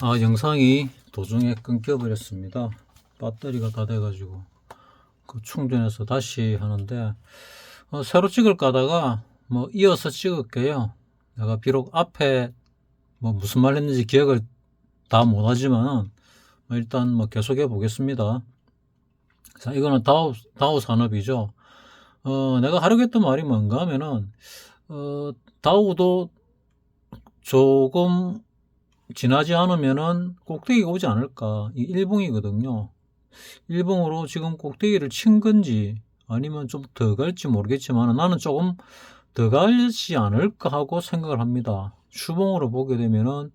영상이 도중에 끊겨버렸습니다. 배터리가 다 돼가지고 충전해서 다시 하는데 새로 찍을까 하다가 이어서 찍을게요. 내가 비록 앞에 무슨 말 했는지 기억을 다 못하지만 일단 계속해 보겠습니다. 자, 이거는 다우 산업이죠. 내가 하려고 했던 말이 뭔가 하면은 다우도 조금 지나지 않으면은 꼭대기가 오지 않을까. 이 일봉이거든요. 일봉으로 지금 꼭대기를 친 건지 아니면 좀 더 갈지 모르겠지만 나는 조금 더 갈지 않을까 하고 생각을 합니다. 추봉으로 보게 되면은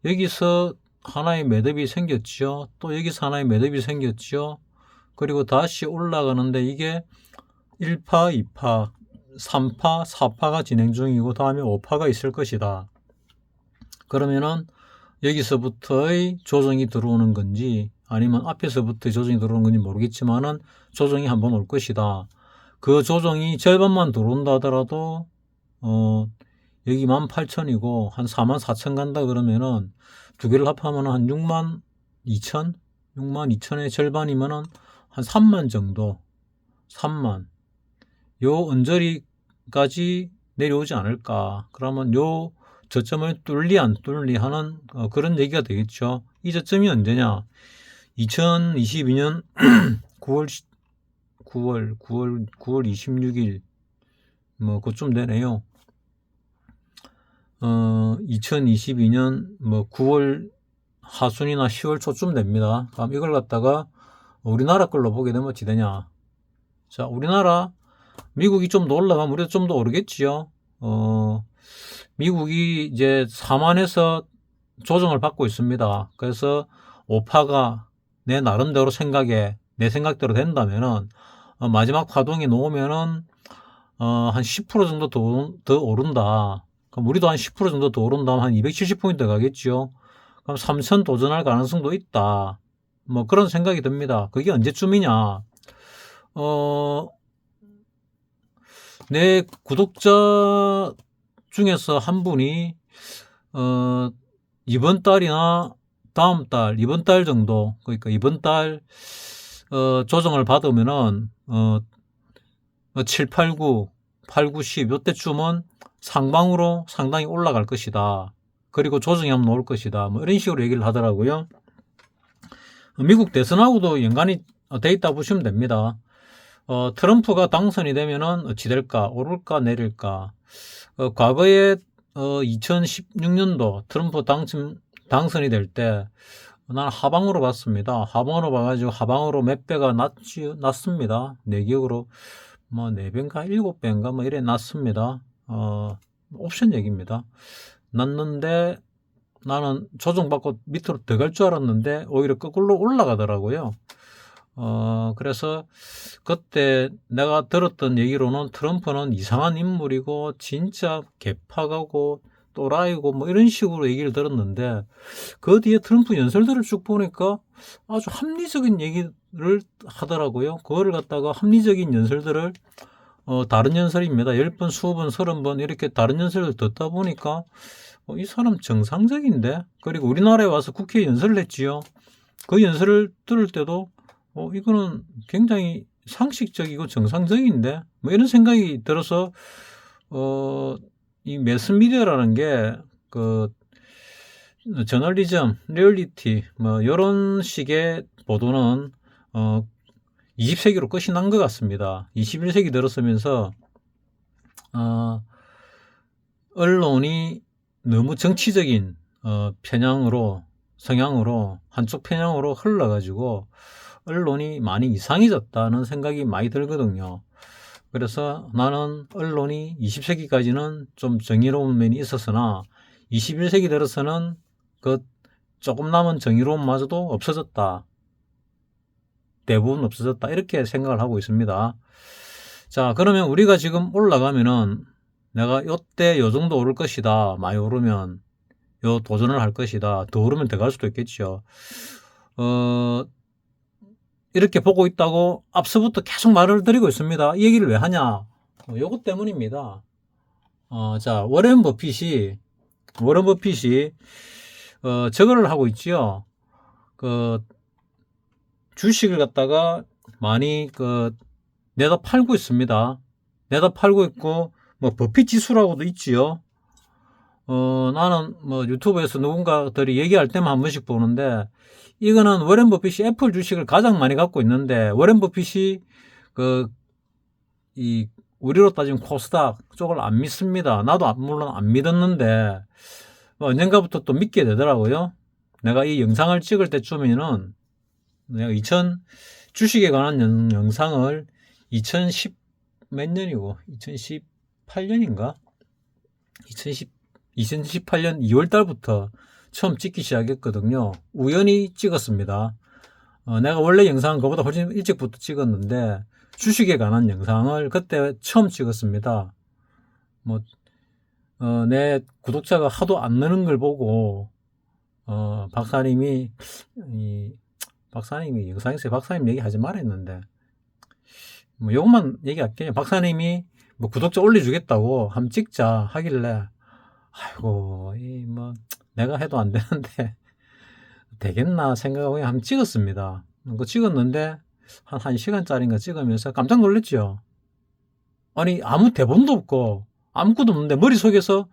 여기서 하나의 매듭이 생겼죠. 또 여기서 하나의 매듭이 생겼죠. 그리고 다시 올라가는데 이게 1파, 2파, 3파, 4파가 진행 중이고 다음에 5파가 있을 것이다. 그러면은 여기서부터의 조정이 들어오는 건지 아니면 앞에서부터 조정이 들어오는 건지 모르겠지만은 조정이 한번 올 것이다. 그 조정이 절반만 들어온다 하더라도 여기 18,000이고 한 44,000 간다 그러면은 두 개를 합하면 한 62,000? 62,000의 절반이면은 한 3만 정도, 3만 요 언저리까지 내려오지 않을까. 그러면 요 저점을 뚫리 안 뚫리 하는 그런 얘기가 되겠죠. 이 저점이 언제냐? 2022년 9월 26일 그쯤 되네요. 2022년 9월 하순이나 10월 초쯤 됩니다. 그럼 이걸 갖다가 우리나라 걸로 보게 되면 어찌 되냐? 자, 우리나라 미국이 좀 더 올라가면 우리도 좀 더 오르겠지요. 미국이 이제 4만에서 조정을 받고 있습니다. 그래서 오파가 내 나름대로 내 생각대로 된다면은 마지막 파동이 놓으면은 한 10% 정도 더 오른다. 그럼 우리도 한 10% 정도 더 오른다면 한 270포인트 가겠죠. 그럼 3천 도전할 가능성도 있다. 그런 생각이 듭니다. 그게 언제쯤이냐? 내 구독자 중에서 한 분이 이번 달이나 다음 달, 이번 달 정도, 그러니까 이번 달 조정을 받으면은 7, 8, 9, 8, 9, 10 요때쯤은 상방으로 상당히 올라갈 것이다. 그리고 조정이 한번 올 것이다. 이런 식으로 얘기를 하더라고요. 미국 대선하고도 연관이 돼 있다고 보시면 됩니다. 트럼프가 당선이 되면은 어찌 될까? 오를까? 내릴까? 과거에 2016년도 트럼프 당선이 될 때 나는 하방으로 봤습니다. 하방으로 봐가지고 하방으로 몇 배가 났습니다. 내 기억으로 4배인가 7배인가 이래 났습니다. 옵션 얘기입니다. 났는데 나는 조정받고 밑으로 더 갈 줄 알았는데 오히려 거꾸로 올라가더라고요. 그래서 그때 내가 들었던 얘기로는 트럼프는 이상한 인물이고 진짜 개파가고 또라이고 이런 식으로 얘기를 들었는데 그 뒤에 트럼프 연설들을 쭉 보니까 아주 합리적인 얘기를 하더라고요. 그거를 갖다가 합리적인 연설들을 다른 연설입니다. 10번, 20번, 30번 이렇게 다른 연설을 듣다 보니까 이 사람 정상적인데. 그리고 우리나라에 와서 국회에 연설을 했지요. 그 연설을 들을 때도 이거는 굉장히 상식적이고 정상적인데 이런 생각이 들어서 이 매스미디어라는 게 저널리즘, 리얼리티 이런 식의 보도는 20세기로 끝이 난 것 같습니다. 21세기 들어서면서 언론이 너무 정치적인 성향으로 한쪽 편향으로 흘러가지고 언론이 많이 이상해졌다는 생각이 많이 들거든요. 그래서 나는 언론이 20세기까지는 좀 정의로운 면이 있었으나 21세기 들어서는 그 조금 남은 정의로움마저도 없어졌다. 대부분 없어졌다. 이렇게 생각을 하고 있습니다. 자, 그러면 우리가 지금 올라가면은 내가 요때 요 정도 오를 것이다. 많이 오르면 요 도전을 할 것이다. 더 오르면 더 갈 수도 있겠죠. 이렇게 보고 있다고 앞서부터 계속 말을 드리고 있습니다. 이 얘기를 왜 하냐? 요것 때문입니다. 자, 워렌 버핏이 저거를 하고 있지요. 주식을 갖다가 많이 내다 팔고 있습니다. 내다 팔고 있고, 뭐, 버핏 지수라고도 있지요. 나는 뭐 유튜브에서 누군가들이 얘기할 때만 한 번씩 보는데, 이거는 워렌 버핏이 애플 주식을 가장 많이 갖고 있는데, 워렌 버핏이 우리로 따지면 코스닥 쪽을 안 믿습니다. 나도 물론 안 믿었는데, 언젠가부터 또 믿게 되더라고요. 내가 이 영상을 찍을 때쯤에는 내가 주식에 관한 영상을 2010 몇 년이고 2018년인가 2018년 2월 달부터 처음 찍기 시작했거든요. 우연히 찍었습니다. 내가 원래 영상은 그보다 훨씬 일찍부터 찍었는데 주식에 관한 영상을 그때 처음 찍었습니다. 내 구독자가 하도 안 느는 걸 보고 박사님이 영상에서 박사님 얘기하지 말았는데 뭐 요것만 얘기할게요. 박사님이 뭐 구독자 올려주겠다고 한번 찍자 하길래 아이고 뭐 내가 해도 안 되는데 되겠나 생각하고 그냥 한번 찍었습니다. 찍었는데 한 1시간짜리인가 찍으면서 깜짝 놀랐죠. 아니 아무 대본도 없고 아무것도 없는데 머릿속에서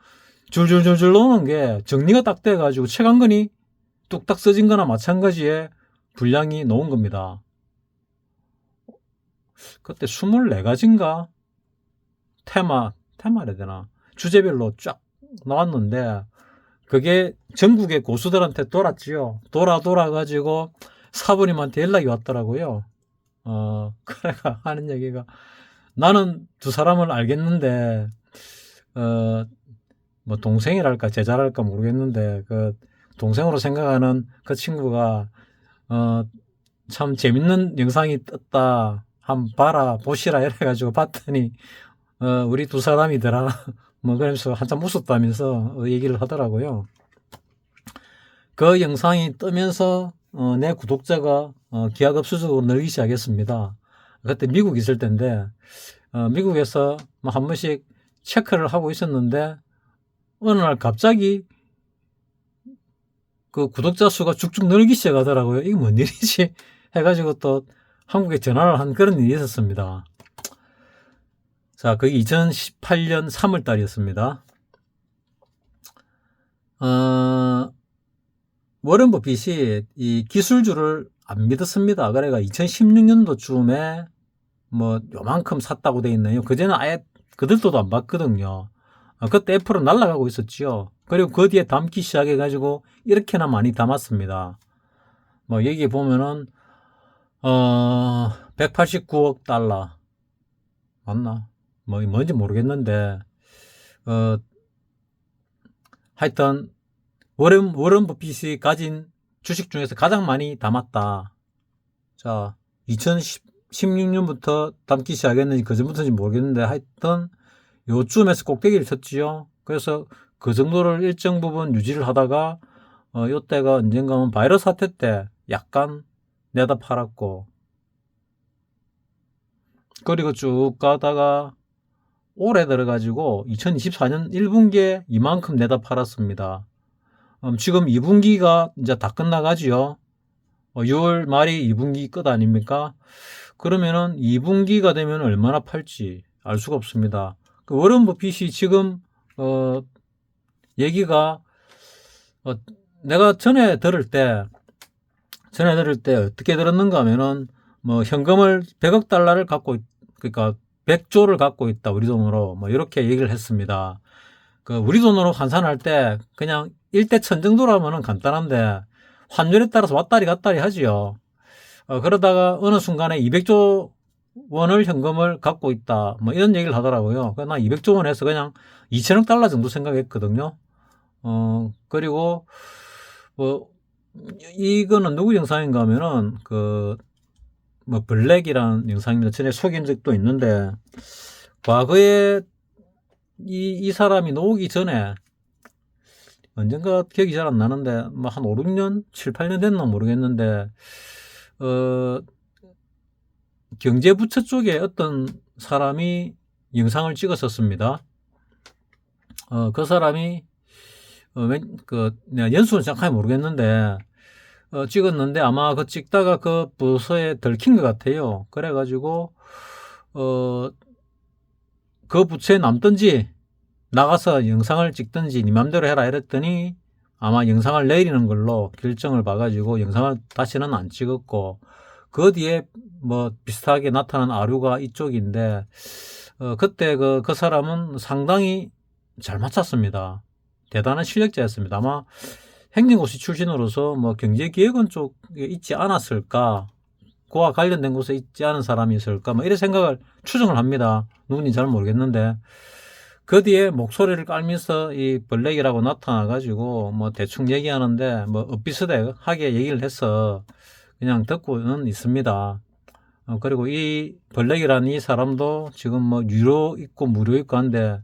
줄줄줄줄 나오는 게 정리가 딱 돼가지고 책 한 권이 뚝딱 써진 거나 마찬가지에 분량이 나온 겁니다. 그때 24가지인가 테마래야 되나 주제별로 쫙 나왔는데 그게 전국의 고수들한테 돌았지요. 돌아가지고 사부님한테 연락이 왔더라고요. 그래가 하는 얘기가 나는 두 사람을 알겠는데 뭐 동생이랄까 제자랄까 모르겠는데 동생으로 생각하는 그 친구가 참 재밌는 영상이 떴다. 한번 봐라 보시라 이래가지고 봤더니 우리 두 사람이더라. 뭐 그러면서 한참 웃었다면서 얘기를 하더라고요. 그 영상이 뜨면서 내 구독자가 기하급수적으로 늘기 시작했습니다. 그때 미국 있을 때인데 미국에서 한 번씩 체크를 하고 있었는데 어느 날 갑자기 그 구독자 수가 쭉쭉 늘기 시작하더라고요. 이게 뭔 일이지? 해가지고 또 한국에 전화를 한 그런 일이 있었습니다. 자, 그게 2018년 3월 달이었습니다. 워렌 버핏이 이 기술주를 안 믿었습니다. 그래가 2016년도쯤에 뭐 요만큼 샀다고 돼 있네요. 그전에는 아예 그들도 안 봤거든요. 그때 애플은 날아가고 있었지요. 그리고 그 뒤에 담기 시작해가지고 이렇게나 많이 담았습니다. 뭐 여기 보면은 189억 달러 맞나? 뭐 뭔지 모르겠는데 하여튼 워렌 버핏이 가진 주식 중에서 가장 많이 담았다. 자, 2016년부터 담기 시작했는지 그전부터인지 모르겠는데 하여튼 요쯤에서 꼭대기를 쳤지요. 그래서 그 정도를 일정 부분 유지를 하다가 요때가 언젠가는 바이러스 사태 때 약간 내다 팔았고 그리고 쭉 가다가 올해 들어가지고 2024년 1분기에 이만큼 내다 팔았습니다. 지금 2분기가 이제 다 끝나가지요. 6월 말이 2분기 끝 아닙니까? 그러면은 2분기가 되면 얼마나 팔지 알 수가 없습니다. 그 워렌 버핏이 지금 얘기가 내가 전에 들을 때 어떻게 들었는가 하면은 뭐 현금을 100억 달러를 갖고 그러니까 100조를 갖고 있다 우리 돈으로 뭐 이렇게 얘기를 했습니다. 우리 돈으로 환산할 때 그냥 1대 1000 정도라면은 간단한데 환율에 따라서 왔다리 갔다리 하지요. 그러다가 어느 순간에 200조 원을 현금을 갖고 있다 뭐 이런 얘기를 하더라고요. 나 200조 원 해서 그냥 2000억 달러 정도 생각했거든요. 그리고 뭐 이거는 누구 영상인가 하면은 뭐 블랙이라는 영상입니다. 전에 소개한 적도 있는데 과거에 이 사람이 나오기 전에 언젠가 기억이 잘 안 나는데 뭐 한 5, 6년, 7, 8년 됐나 모르겠는데 경제부처 쪽에 어떤 사람이 영상을 찍었었습니다. 그 사람이 내가 연수는 정확하게 모르겠는데, 찍었는데 아마 그 찍다가 그 부서에 들킨 것 같아요. 그래가지고, 그 부처에 남든지, 나가서 영상을 찍든지 네 맘대로 해라 이랬더니 아마 영상을 내리는 걸로 결정을 봐가지고 영상을 다시는 안 찍었고, 그 뒤에 뭐 비슷하게 나타난 아류가 이쪽인데, 그때 그 사람은 상당히 잘 맞췄습니다. 대단한 실력자였습니다. 아마 행정고시 출신으로서 뭐 경제기획원 쪽에 있지 않았을까, 그와 관련된 곳에 있지 않은 사람이 있을까, 뭐 이런 생각을 추정을 합니다. 누군지 잘 모르겠는데, 그 뒤에 목소리를 깔면서 이 블랙이라고 나타나가지고 뭐 대충 얘기하는데 뭐 엇비슷하게 얘기를 해서 그냥 듣고는 있습니다. 그리고 이 블랙이라는 이 사람도 지금 뭐 유료 있고 무료 있고 한데,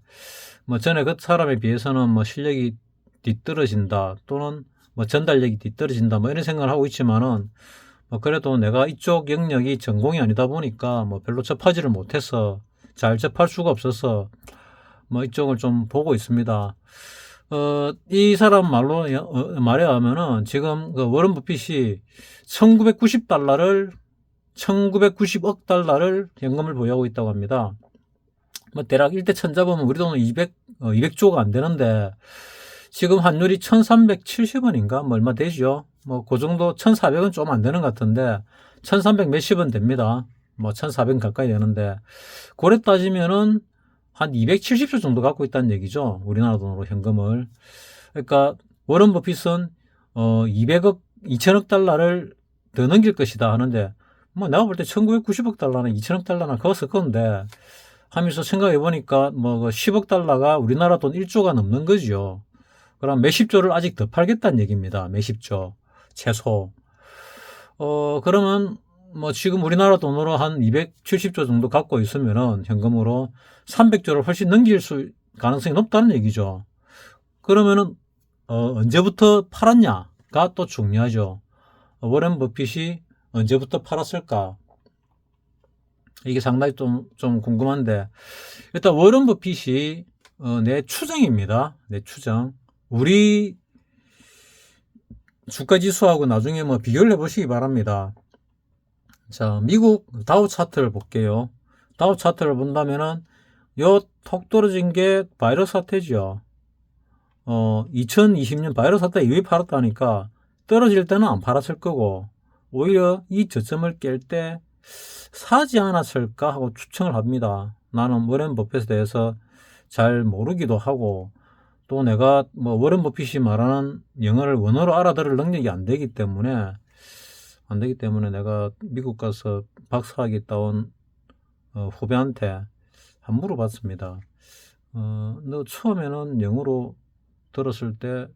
뭐 전에 그 사람에 비해서는 뭐 실력이 뒤떨어진다, 또는 뭐 전달력이 뒤떨어진다, 뭐 이런 생각을 하고 있지만은, 뭐 그래도 내가 이쪽 영역이 전공이 아니다 보니까 뭐 별로 접하지를 못해서, 잘 접할 수가 없어서 뭐 이쪽을 좀 보고 있습니다. 이 사람 말에 하면은 지금 그 워런 버핏이 1990억 달러를 현금을 보유하고 있다고 합니다. 뭐 대략 1대 1000 잡으면 우리 돈은 200조가 안 되는데, 지금 환율이 1370원인가 뭐 얼마 되죠. 뭐 그 정도, 1400원 좀 안 되는 것 같은데 1300 몇십 원 됩니다. 뭐 1400 가까이 되는데, 그래 따지면은 한 270조 정도 갖고 있다는 얘기죠. 우리나라 돈으로 현금을. 그러니까 워런 버핏은 200억, 2000억 달러를 더 넘길 것이다 하는데, 뭐 내가 볼 때 1990억 달러나 2000억 달러나 그었을 건데 하면서 생각해 보니까 뭐 10억 달러가 우리나라 돈 1조가 넘는 거죠. 그럼 몇십조를 아직 더 팔겠다는 얘기입니다. 몇십조 최소. 그러면 뭐 지금 우리나라 돈으로 한 270조 정도 갖고 있으면은 현금으로 300조를 훨씬 넘길 가능성이 높다는 얘기죠. 그러면은 언제부터 팔았냐가 또 중요하죠. 워런 버핏이 언제부터 팔았을까? 이게 상당히 좀 궁금한데, 일단 워런 버핏이 내 추정입니다. 내 추정. 우리 주가 지수하고 나중에 뭐 비교를 해보시기 바랍니다. 자, 미국 다우 차트를 볼게요. 다우 차트를 본다면은 요 톡 떨어진 게 바이러스 사태죠. 2020년 바이러스 사태 이후에 팔았다니까 떨어질 때는 안 팔았을 거고, 오히려 이 저점을 깰 때 사지 않았을까 하고 추측을 합니다. 나는 워런 버핏에 대해서 잘 모르기도 하고, 또 내가 뭐 워런 버핏이 말하는 영어를 원어로 알아들을 능력이 안 되기 때문에 내가 미국 가서 박사학위 따온 후배한테 한 물어봤습니다. 너 처음에는 영어로 들었을 때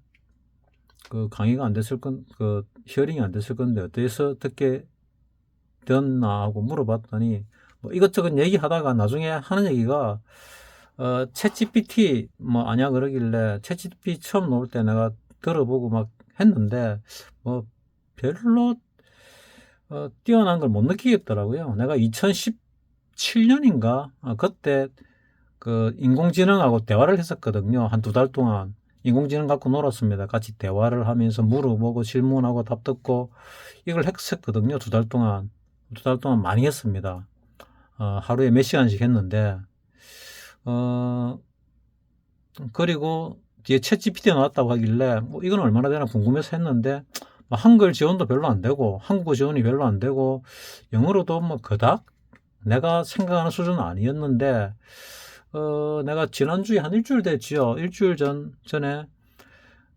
그 강의가 안 됐을 그 히어링이 안 됐을 건데 어때서 듣게 됐나 하고 물어봤더니, 뭐 이것저것 얘기하다가 나중에 하는 얘기가, 챗GPT 뭐 아냐 그러길래 챗GPT 처음 나올 때 내가 들어보고 막 했는데 뭐 별로 뛰어난 걸 못 느끼겠더라고요. 내가 2017년인가 그때 그 인공지능하고 대화를 했었거든요. 한 2달 동안 인공지능 갖고 놀았습니다. 같이 대화를 하면서 물어보고 질문하고 답 듣고 이걸 했었거든요. 2달 동안 많이 했습니다. 하루에 몇 시간씩 했는데, 그리고 뒤에 챗 GPT가 나왔다고 하길래 뭐 이건 얼마나 되나 궁금해서 했는데, 한글 지원도 별로 안 되고 한국어 지원이 별로 안 되고 영어로도 뭐 그닥 내가 생각하는 수준은 아니었는데, 내가 지난주에 한 일주일 됐지요. 일주일 전에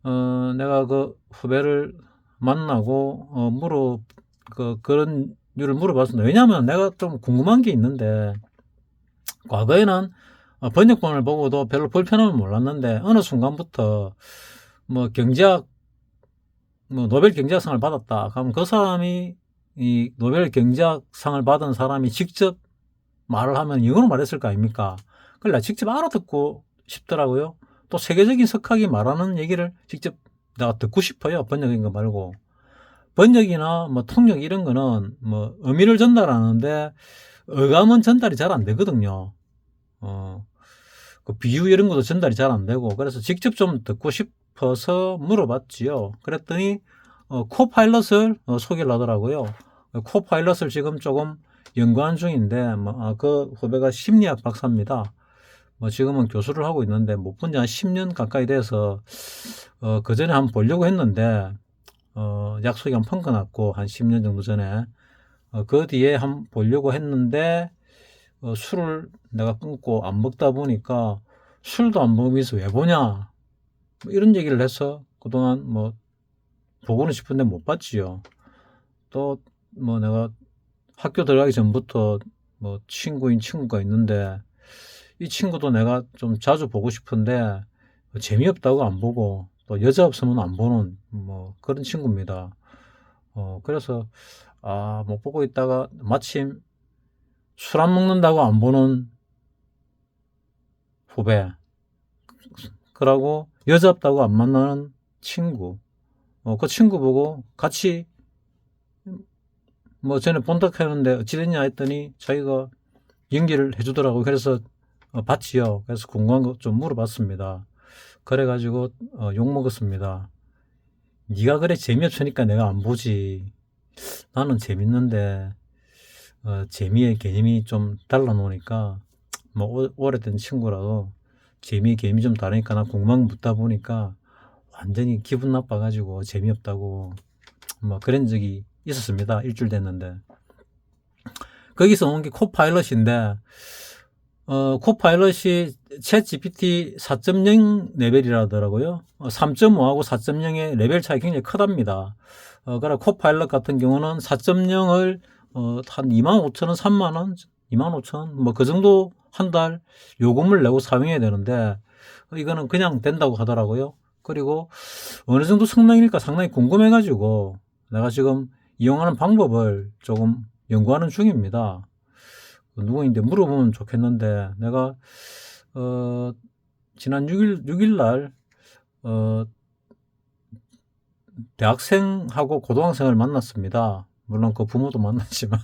내가 그 후배를 만나고 그런 류를 물어봤습니다. 왜냐하면 내가 좀 궁금한 게 있는데, 과거에는 번역본을 보고도 별로 불편함을 몰랐는데 어느 순간부터 뭐 노벨 경제학상을 받았다. 그럼 그 사람이, 이 노벨 경제학상을 받은 사람이 직접 말을 하면 영어로 말했을 거 아닙니까? 그걸 내가 직접 알아듣고 싶더라고요. 또 세계적인 석학이 말하는 얘기를 직접 내가 듣고 싶어요. 번역인 거 말고. 번역이나 뭐 통역 이런 거는 뭐 의미를 전달하는데 어감은 전달이 잘 안 되거든요. 그 비유 이런 것도 전달이 잘 안 되고, 그래서 직접 좀 듣고 싶어서 물어봤지요. 그랬더니 코파일럿을 소개를 하더라고요. 코파일럿을 지금 조금 연구하는 중인데 그 후배가 심리학 박사입니다. 지금은 교수를 하고 있는데 못 본 지 한 10년 가까이 돼서 그 전에 한번 보려고 했는데 약속이 한 번 끊어놨고 한 10년 정도 전에 그 뒤에 한번 보려고 했는데 술을 내가 끊고 안 먹다 보니까 술도 안 먹으면서 왜 보냐 이런 얘기를 해서 그동안 보고는 싶은데 못 봤지요. 또 내가 학교 들어가기 전부터 친구인 친구가 있는데 이 친구도 내가 좀 자주 보고 싶은데 재미없다고 안 보고 또 여자 없으면 안 보는 그런 친구입니다. 그래서 못 보고 있다가 마침 술 안 먹는다고 안 보는 후배, 그러고 여자 없다고 안 만나는 친구, 그 친구 보고 같이 전에 본다 했는데 어찌됐냐 했더니 자기가 연기를 해주더라고. 그래서 봤지요. 그래서 궁금한 거 좀 물어봤습니다. 그래가지고 욕 먹었습니다. 네가 그래 재미없으니까 내가 안 보지. 나는 재밌는데 재미의 개념이 좀 달라 놓으니까 오래된 친구라도 재미의 개념이 좀 다르니까 나 궁금한 거 묻다 보니까 완전히 기분 나빠가지고 재미없다고 그런 적이 있었습니다. 일주일 됐는데 거기서 온 게 코파일럿인데 코파일럿이 챗 GPT 4.0 레벨이라더라고요. 3.5하고 4.0의 레벨 차이 굉장히 크답니다. 그래 코파일럿 같은 경우는 4.0을 한 25,000원, 30,000원, 25,000원 그 정도 한 달 요금을 내고 사용해야 되는데 이거는 그냥 된다고 하더라고요. 그리고 어느 정도 성능일까 상당히 궁금해가지고 내가 지금 이용하는 방법을 조금 연구하는 중입니다. 누구인데 물어보면 좋겠는데 내가 지난 6일 날 대학생하고 고등학생을 만났습니다. 물론 그 부모도 만났지만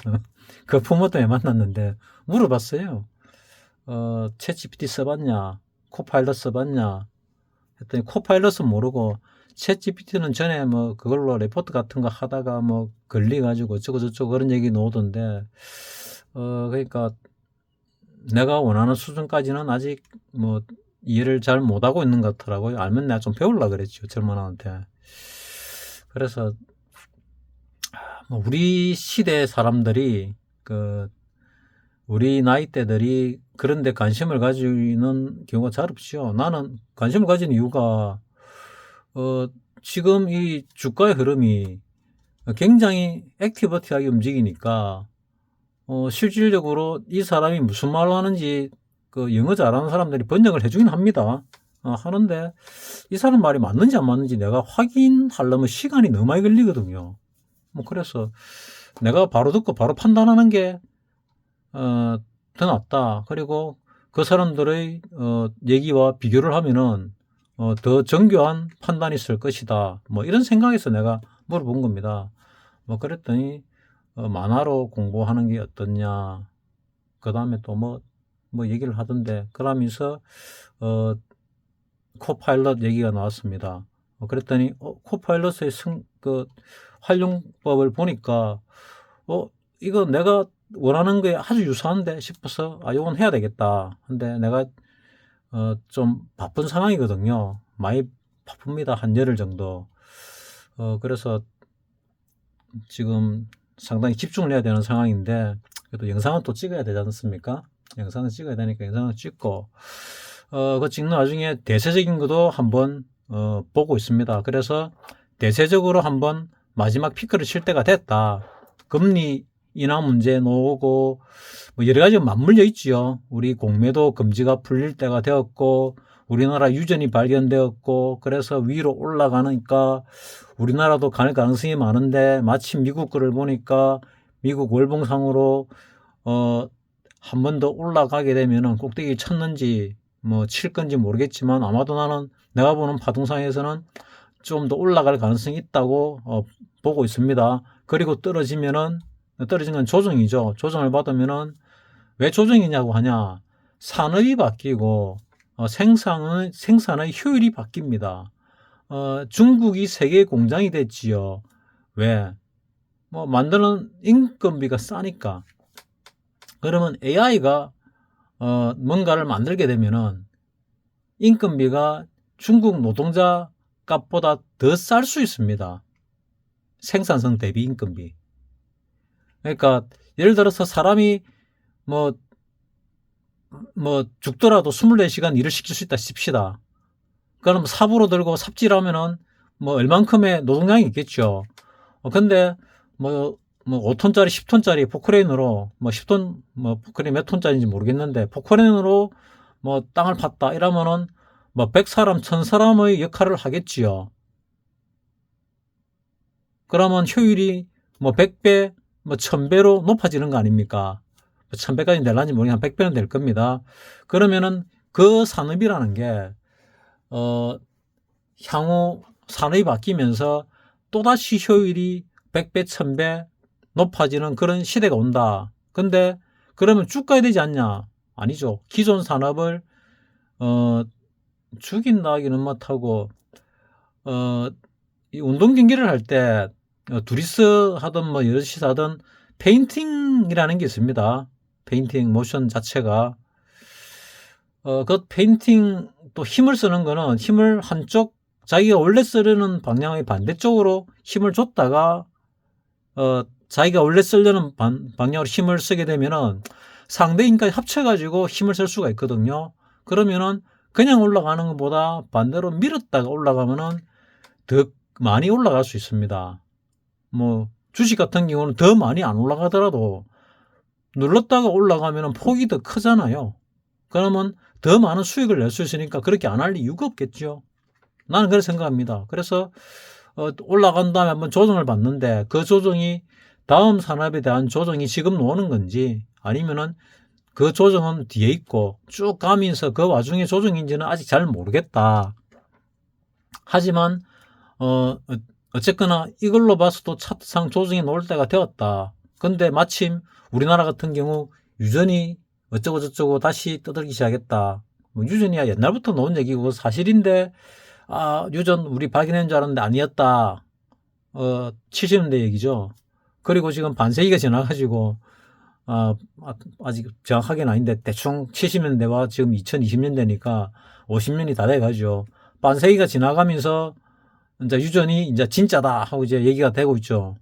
그 부모 때문에 만났는데 물어봤어요. 챗 GPT 써봤냐? 코파일럿 써봤냐? 했더니 코파일럿은 모르고 챗 GPT는 전에 그걸로 레포트 같은 거 하다가 걸려가지고 어쩌고저쩌고 그런 얘기 나오던데 그러니까 내가 원하는 수준까지는 아직 이해를 잘 못하고 있는 것 같더라고요. 알면 내가 좀 배우려고 그랬죠, 젊은이한테. 그래서 우리 시대 사람들이 우리 나이대들이 그런데 관심을 가지는 경우가 잘 없죠. 나는 관심을 가진 이유가 지금 이 주가의 흐름이 굉장히 액티버티하게 움직이니까 실질적으로 이 사람이 무슨 말을 하는지 영어 잘하는 사람들이 번역을 해주긴 합니다. 하는데 이 사람 말이 맞는지 안 맞는지 내가 확인하려면 시간이 너무 많이 걸리거든요. 그래서 내가 바로 듣고 바로 판단하는 게 더 낫다. 그리고 그 사람들의 얘기와 비교를 하면은 더 정교한 판단이 있을 것이다. 이런 생각에서 내가 물어본 겁니다. 그랬더니 만화로 공부하는 게 어떻냐. 그 다음에 또 얘기를 하던데 그러면서 코파일럿 얘기가 나왔습니다. 그랬더니 코파일럿의 활용법을 보니까 이거 내가 원하는 게 아주 유사한데 싶어서 이건 해야 되겠다. 근데 내가 좀 바쁜 상황이거든요. 많이 바쁩니다. 한 열흘 정도. 그래서 지금 상당히 집중을 해야 되는 상황인데 그래도 영상은 또 찍어야 되지 않습니까? 영상은 찍어야 되니까 영상을 찍고 그 찍는 와중에 대세적인 것도 한번 보고 있습니다. 그래서 대세적으로 한번 마지막 피크를 칠 때가 됐다. 금리 인하 문제 나오고 여러 가지 맞물려 있지요. 우리 공매도 금지가 풀릴 때가 되었고 우리나라 유전이 발견되었고 그래서 위로 올라가니까 우리나라도 갈 가능성이 많은데 마침 미국 거를 보니까 미국 월봉상으로 한 번 더 올라가게 되면은 꼭대기 쳤는지 칠 건지 모르겠지만 아마도 나는 내가 보는 파동상에서는 좀 더 올라갈 가능성이 있다고 보고 있습니다. 그리고 떨어진 건 조정이죠. 조정을 받으면은 왜 조정이냐고 하냐? 산업이 바뀌고 생산의 효율이 바뀝니다. 중국이 세계 공장이 됐지요. 왜? 뭐 만드는 인건비가 싸니까. 그러면 AI가 뭔가를 만들게 되면은 인건비가 중국 노동자 값보다 더 쌀 수 있습니다. 생산성 대비 인건비. 그러니까 예를 들어서 사람이 뭐 죽더라도 24시간 일을 시킬 수 있다 칩시다. 그럼 삽으로 들고 삽질하면은 뭐 얼만큼의 노동량이 있겠죠. 근데 뭐 5톤짜리 10톤짜리 포크레인으로 뭐 10톤 뭐 포크레인 몇 톤짜리인지 모르겠는데 포크레인으로 뭐 땅을 팠다 이러면은 뭐 100사람 1000사람의 역할을 하겠지요. 그러면 효율이 뭐 100배 뭐 1000배로 높아지는 거 아닙니까? 1000배까지 될란지 모르겠는데 한 100배는 될 겁니다. 그러면은 그 산업이라는 게 향후 산업이 바뀌면서 또다시 효율이 100배 1000배 높아지는 그런 시대가 온다. 근데 그러면 쭉 가야 되지 않냐? 아니죠. 기존 산업을 죽인다 하기는 못하고 이 운동 경기를 할 때 둘이서 하든 뭐 여럿이서 하든 페인팅이라는 게 있습니다. 페인팅 모션 자체가 그 페인팅 또 힘을 쓰는 거는 힘을 한쪽 자기가 원래 쓰려는 방향의 반대쪽으로 힘을 줬다가 자기가 원래 쓰려는 방향으로 힘을 쓰게 되면은 상대 힘까지 합쳐가지고 힘을 쓸 수가 있거든요. 그러면은 그냥 올라가는 것보다 반대로 밀었다가 올라가면은 더 많이 올라갈 수 있습니다. 뭐 주식 같은 경우는 더 많이 안 올라가더라도 눌렀다가 올라가면은 폭이 더 크잖아요. 그러면 더 많은 수익을 낼 수 있으니까 그렇게 안 할 이유가 없겠죠. 나는 그렇게 생각합니다. 그래서 올라간 다음에 한번 조정을 받는데 그 조정이 다음 산업에 대한 조정이 지금 오는 건지 아니면은 그 조정은 뒤에 있고 쭉 가면서 그 와중에 조정인지는 아직 잘 모르겠다. 하지만 어쨌거나 이걸로 봐서도 차트상 조정이 나올 때가 되었다. 근데 마침 우리나라 같은 경우 유전이 어쩌고 저쩌고 다시 떠들기 시작했다. 뭐 유전이야 옛날부터 나온 얘기고 사실인데 유전 우리 발견한 줄 알았는데 아니었다. 70년대 얘기죠. 그리고 지금 반세기가 지나가지고 아직 정확하게는 아닌데 대충 70년대와 지금 2020년대니까 50년이 다 돼가지고 반세기가 지나가면서 이제 유전이 이제 진짜다 하고 이제 얘기가 되고 있죠.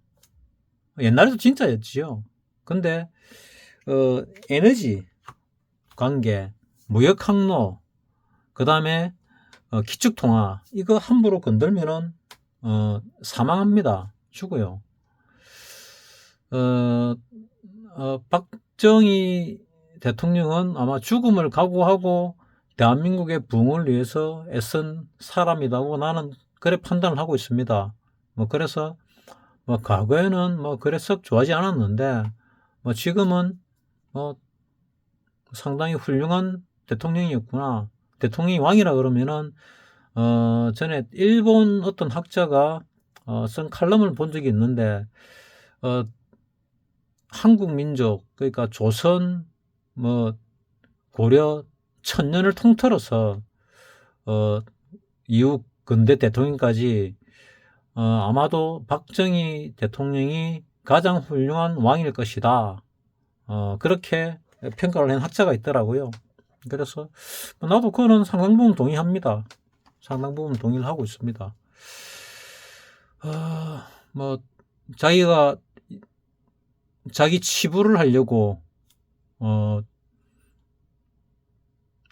옛날에도 진짜였지요. 근데 에너지 관계, 무역 항로, 그 다음에 기축통화 이거 함부로 건들면은 사망합니다. 죽어요. 박정희 대통령은 아마 죽음을 각오하고 대한민국의 부흥을 위해서 애쓴 사람이라고 나는 그래 판단을 하고 있습니다. 뭐 그래서 뭐 과거에는 뭐 그래 썩 좋아하지 않았는데 뭐 지금은 상당히 훌륭한 대통령이었구나. 대통령이 왕이라 그러면은 전에 일본 어떤 학자가 쓴 칼럼을 본 적이 있는데 한국 민족 그러니까 조선 뭐 고려 천년을 통틀어서 이후 근대 대통령까지 아마도 박정희 대통령이 가장 훌륭한 왕일 것이다. 그렇게 평가를 한 학자가 있더라고요. 그래서 나도 그거는 상당 부분 동의합니다. 상당 부분 동의를 하고 있습니다. 뭐 자기가 자기 치부를 하려고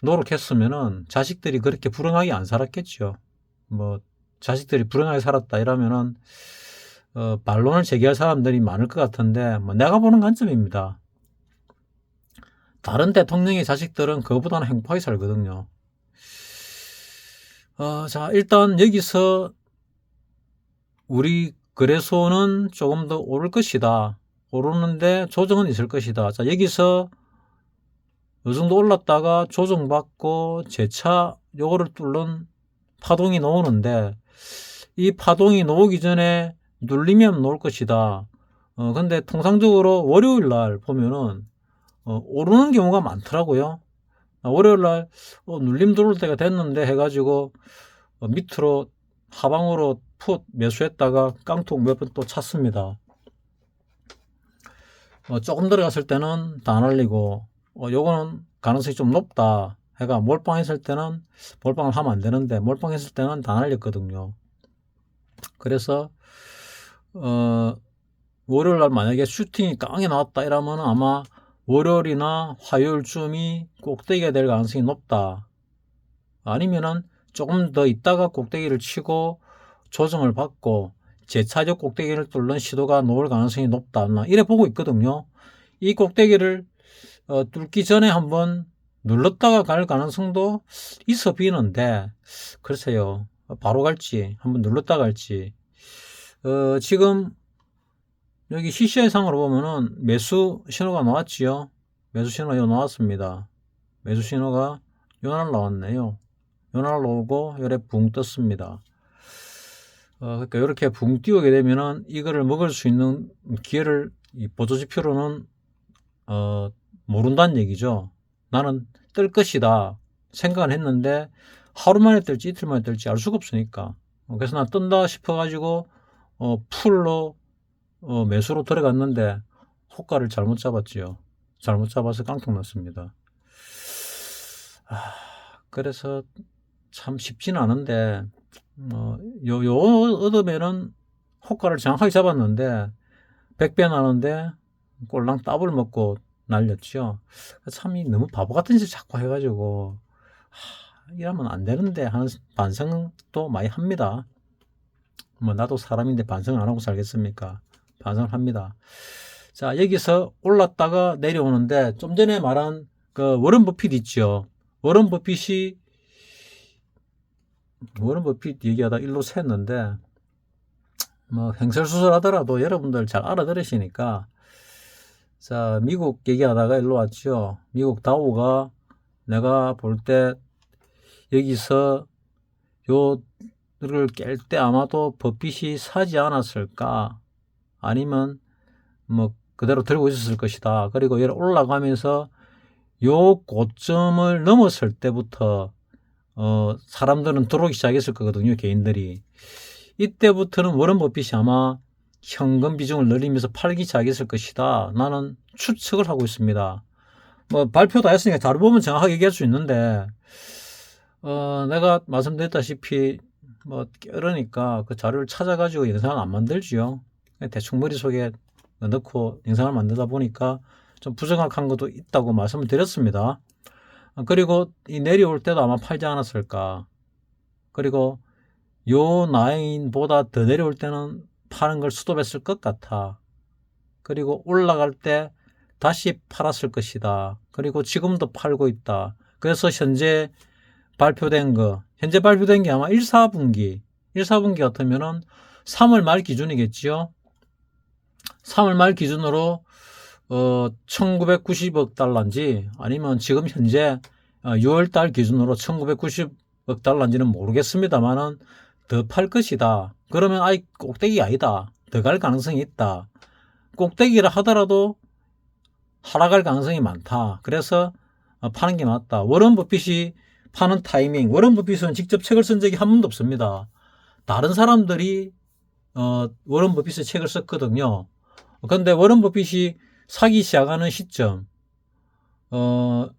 노력했으면은 자식들이 그렇게 불행하게 안 살았겠죠. 뭐 자식들이 불행하게 살았다 이러면은 반론을 제기할 사람들이 많을 것 같은데 뭐 내가 보는 관점입니다. 다른 대통령의 자식들은 그거보다는 행복하게 살거든요. 자 일단 여기서 우리 거래소는 조금 더 오를 것이다. 오르는데 조정은 있을 것이다. 자 여기서 요 정도 올랐다가 조정받고 재차 요거를 뚫는 파동이 나오는데 이 파동이 나오기 전에 눌리면 나올 것이다. 근데 통상적으로 월요일 날 보면은 오르는 경우가 많더라고요. 월요일 날 눌림 들어올 때가 됐는데 해가지고 밑으로 하방으로 풋 매수했다가 깡통 몇 번 또 찼습니다. 조금 들어갔을 때는 다 날리고 요거는 가능성이 좀 높다 해가 몰빵했을 때는 몰빵을 하면 안 되는데 몰빵했을 때는 다 날렸거든요. 그래서 월요일날 만약에 슈팅이 강하게 나왔다 이러면 아마 월요일이나 화요일쯤이 꼭대기가 될 가능성이 높다. 아니면은 조금 더 있다가 꼭대기를 치고 조정을 받고 재차적 꼭대기를 뚫는 시도가 나올 가능성이 높다. 이래 보고 있거든요. 이 꼭대기를 뚫기 전에 한번 눌렀다가 갈 가능성도 있어 보이는데 글쎄요. 바로 갈지 한번 눌렀다 갈지. 지금 여기 CCI상으로 보면은 매수 신호가 나왔지요. 매수 신호가 나왔습니다. 매수 신호가 요날 나왔네요. 요날 나오고 요래 붕 떴습니다. 그러니까 이렇게 붕 띄우게 되면은 이거를 먹을 수 있는 기회를 이 보조지표로는 모른다는 얘기죠. 나는 뜰 것이다 생각은 했는데 하루 만에 뜰지 이틀 만에 뜰지 알 수가 없으니까. 그래서 난 뜬다 싶어 가지고 풀로 매수로 들어갔는데 호가를 잘못 잡았지요. 잘못 잡아서 깡통 났습니다. 그래서 참 쉽지는 않은데 요 얻으면은 호가를 정확하게 잡았는데 100배 나는데 꼴랑 더블 먹고 날렸죠. 참 너무 바보 같은 짓 자꾸 해가지고 이러면 안 되는데 하는 반성도 많이 합니다. 뭐 나도 사람인데 반성을 안 하고 살겠습니까? 반성을 합니다. 자, 여기서 올랐다가 내려오는데 좀 전에 말한 그 워런 버핏 있죠. 워런 버핏 얘기하다 일로 샜는데 뭐 횡설수설 하더라도 여러분들 잘 알아들으시니까. 자, 미국 얘기하다가 일로 왔죠. 미국 다우가 내가 볼 때 여기서 요를 깰 때 아마도 버핏이 사지 않았을까, 아니면 뭐 그대로 들고 있었을 것이다. 그리고 얘를 올라가면서 요 고점을 넘었을 때부터 사람들은 들어오기 시작했을 거거든요. 개인들이. 이때부터는 워런 버핏이 아마 현금 비중을 늘리면서 팔기 시작했을 것이다. 나는 추측을 하고 있습니다. 뭐 발표 다 했으니까 자료 보면 정확하게 얘기할 수 있는데 내가 말씀드렸다시피 뭐 그러니까 그 자료를 찾아가지고 영상을 안 만들지요. 대충 머릿속에 넣고 영상을 만들다 보니까 좀 부정확한 것도 있다고 말씀을 드렸습니다. 그리고 이 내려올 때도 아마 팔지 않았을까. 그리고 요 라인보다 더 내려올 때는 파는 걸 스톱했을 것 같아. 그리고 올라갈 때 다시 팔았을 것이다. 그리고 지금도 팔고 있다. 그래서 현재 발표된 게 아마 1, 4분기 같으면은 3월 말 기준이겠지요. 3월 말 기준으로 1990억 달러인지 아니면 지금 현재 6월 달 기준으로 1990억 달러인지는 모르겠습니다만은 더 팔 것이다. 그러면 아예 꼭대기 아니다. 더 갈 가능성이 있다. 꼭대기라 하더라도 하락할 가능성이 많다. 그래서 파는 게 맞다. 워런 버핏이 파는 타이밍, 워런 버핏은 직접 책을 쓴 적이 한 번도 없습니다. 다른 사람들이 워런 버핏의 책을 썼거든요. 그런데 워런 버핏이 사기 시작하는 시점,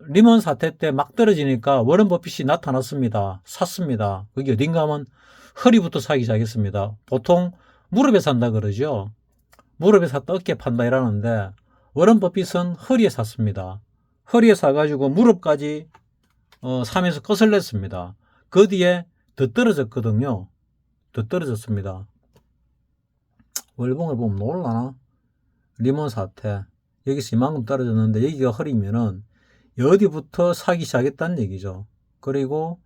리먼 사태 때 막 떨어지니까 워런 버핏이 나타났습니다. 샀습니다. 그게 어딘가 하면 허리부터 사기 시작했습니다. 보통 무릎에 산다 그러죠. 무릎에 샀다 어깨 판다 이러는데 워런 버핏은 허리에 샀습니다. 허리에 사가지고 무릎까지 사면서 거슬렸습니다. 그 뒤에 더 떨어졌거든요. 더 떨어졌습니다. 월봉을 보면 놀라나? 리먼 사태 여기서 이만큼 떨어졌는데 여기가 허리면은 여기부터 사기 시작했다는 얘기죠. 그리고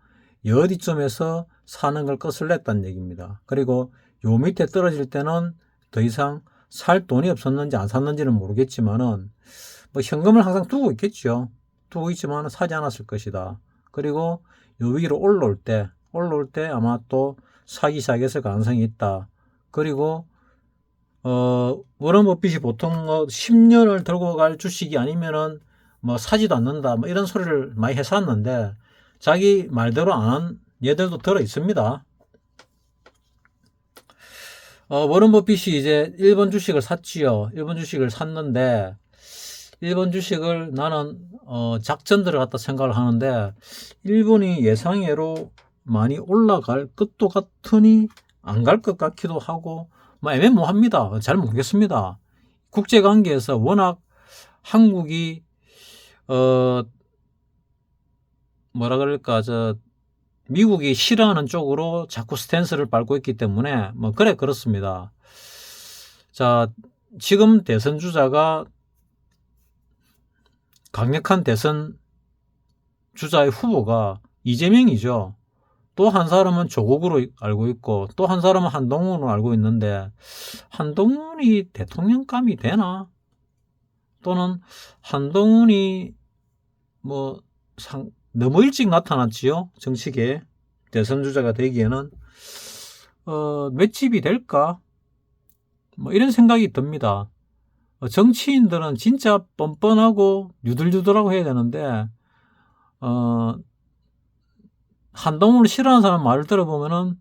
여기쯤에서 사는 걸 거슬렸다는 얘기입니다. 그리고 요 밑에 떨어질 때는 더 이상 살 돈이 없었는지 안 샀는지는 모르겠지만은 뭐 현금을 항상 두고 있겠죠. 두고 있지만은 사지 않았을 것이다. 그리고 요 위로 올라올 때 아마 또 사기 시작했을 가능성이 있다. 그리고 워런 버핏이 보통 10년을 들고 갈 주식이 아니면은 뭐 사지도 않는다. 뭐 이런 소리를 많이 했었는데 자기 말대로 안 한 얘들도 들어 있습니다. 워런 버핏이 이제 일본 주식을 샀지요. 일본 주식을 샀는데, 일본 주식을 나는, 작전들을 갖다 생각을 하는데, 일본이 예상외로 많이 올라갈 것도 같으니, 안 갈 것 같기도 하고, 뭐 애매모호합니다. 잘 모르겠습니다. 국제관계에서 워낙 한국이, 뭐라 그럴까, 미국이 싫어하는 쪽으로 자꾸 스탠스를 밟고 있기 때문에 뭐 그렇습니다. 자, 지금 대선 주자가 강력한 대선 주자의 후보가 이재명이죠. 또 한 사람은 조국으로 알고 있고 또 한 사람은 한동훈으로 알고 있는데 한동훈이 대통령감이 되나? 또는 한동훈이 뭐 너무 일찍 나타났지요. 정치계 대선 주자가 되기에는 맷집이 될까? 뭐 이런 생각이 듭니다. 정치인들은 진짜 뻔뻔하고 유들유들하고 해야 되는데 한동훈을 싫어하는 사람 말을 들어보면은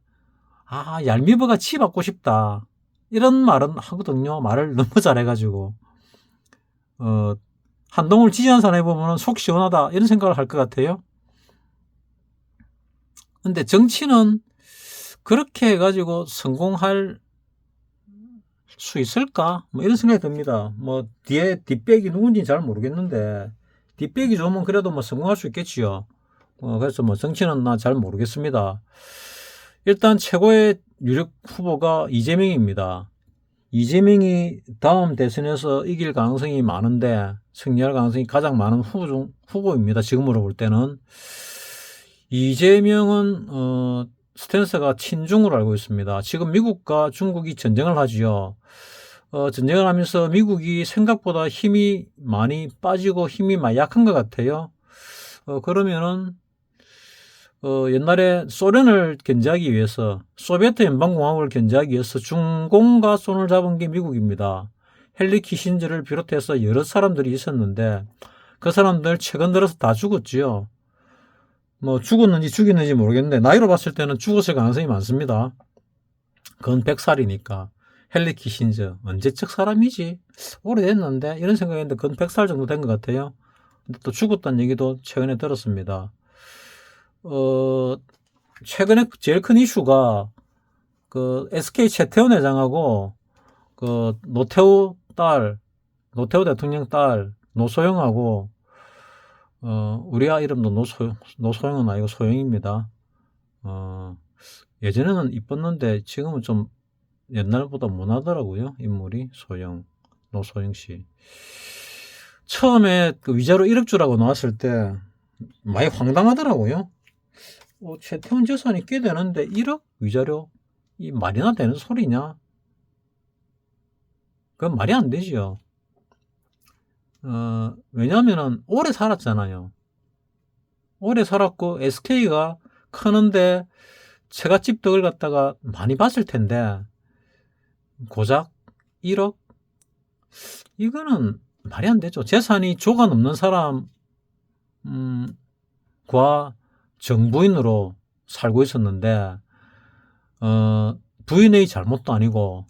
얄미버가 치 받고 싶다 이런 말은 하거든요. 말을 너무 잘해가지고 한동훈을 지지하는 사람 해보면은 속 시원하다 이런 생각을 할 것 같아요. 근데 정치는 그렇게 해가지고 성공할 수 있을까? 뭐 이런 생각이 듭니다. 뭐 뒤에 뒷백이 누군지 잘 모르겠는데 뒷백이 좋으면 그래도 뭐 성공할 수 있겠지요. 그래서 뭐 정치는 나 잘 모르겠습니다. 일단 최고의 유력 후보가 이재명입니다. 이재명이 다음 대선에서 이길 가능성이 많은데 승리할 가능성이 가장 많은 후보입니다. 지금으로 볼 때는. 이재명은 스탠스가 친중으로 알고 있습니다. 지금 미국과 중국이 전쟁을 하지요. 전쟁을 하면서 미국이 생각보다 힘이 많이 빠지고 힘이 많이 약한 것 같아요. 그러면은 옛날에 소련을 견제하기 위해서 소비에트 연방공화국을 견제하기 위해서 중공과 손을 잡은 게 미국입니다. 헨리 키신저를 비롯해서 여러 사람들이 있었는데 그 사람들 최근 들어서 다 죽었지요. 뭐 죽었는지 죽였는지 모르겠는데 나이로 봤을 때는 죽었을 가능성이 많습니다. 건 100살이니까. 헨리 키신저 언제적 사람이지? 오래됐는데 이런 생각했는데 건 100살 정도 된 것 같아요. 근데 또 죽었다는 얘기도 최근에 들었습니다. 최근에 제일 큰 이슈가 그 SK 최태원 회장하고 그 노태우 대통령 딸 노소영하고 우리 아이 이름도 노소영은 아니고 소영입니다. 예전에는 이뻤는데 지금은 좀 옛날보다 못하더라고요. 인물이 노소영 씨. 처음에 그 위자료 1억 주라고 나왔을 때 많이 황당하더라고요. 최태원 재산이 꽤 되는데 1억 위자료? 이 말이나 되는 소리냐? 그건 말이 안 되지요. 왜냐하면은 오래 살았잖아요. 오래 살았고 SK가 크는데 처갓집 덕을 갖다가 많이 봤을 텐데 고작 1억? 이거는 말이 안 되죠. 재산이 조가 넘는 사람과 정부인으로 살고 있었는데 부인의 잘못도 아니고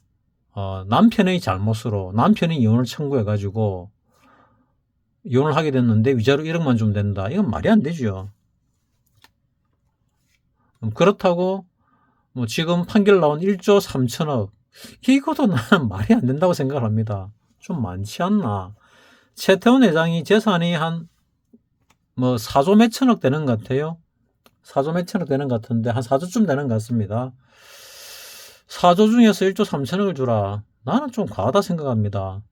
남편의 잘못으로 남편이 이혼을 청구해가지고 이혼을 하게 됐는데 위자료 1억만 주면 된다. 이건 말이 안 되죠. 그렇다고 뭐 지금 판결 나온 1조 3천억 이것도 나는 말이 안 된다고 생각을 합니다. 좀 많지 않나. 최태원 회장이 재산이 한 뭐 4조 몇천억 되는 것 같아요. 4조 몇천억 되는 것 같은데 한 4조쯤 되는 것 같습니다. 4조 중에서 1조 3천억을 주라. 나는 좀 과하다 생각합니다.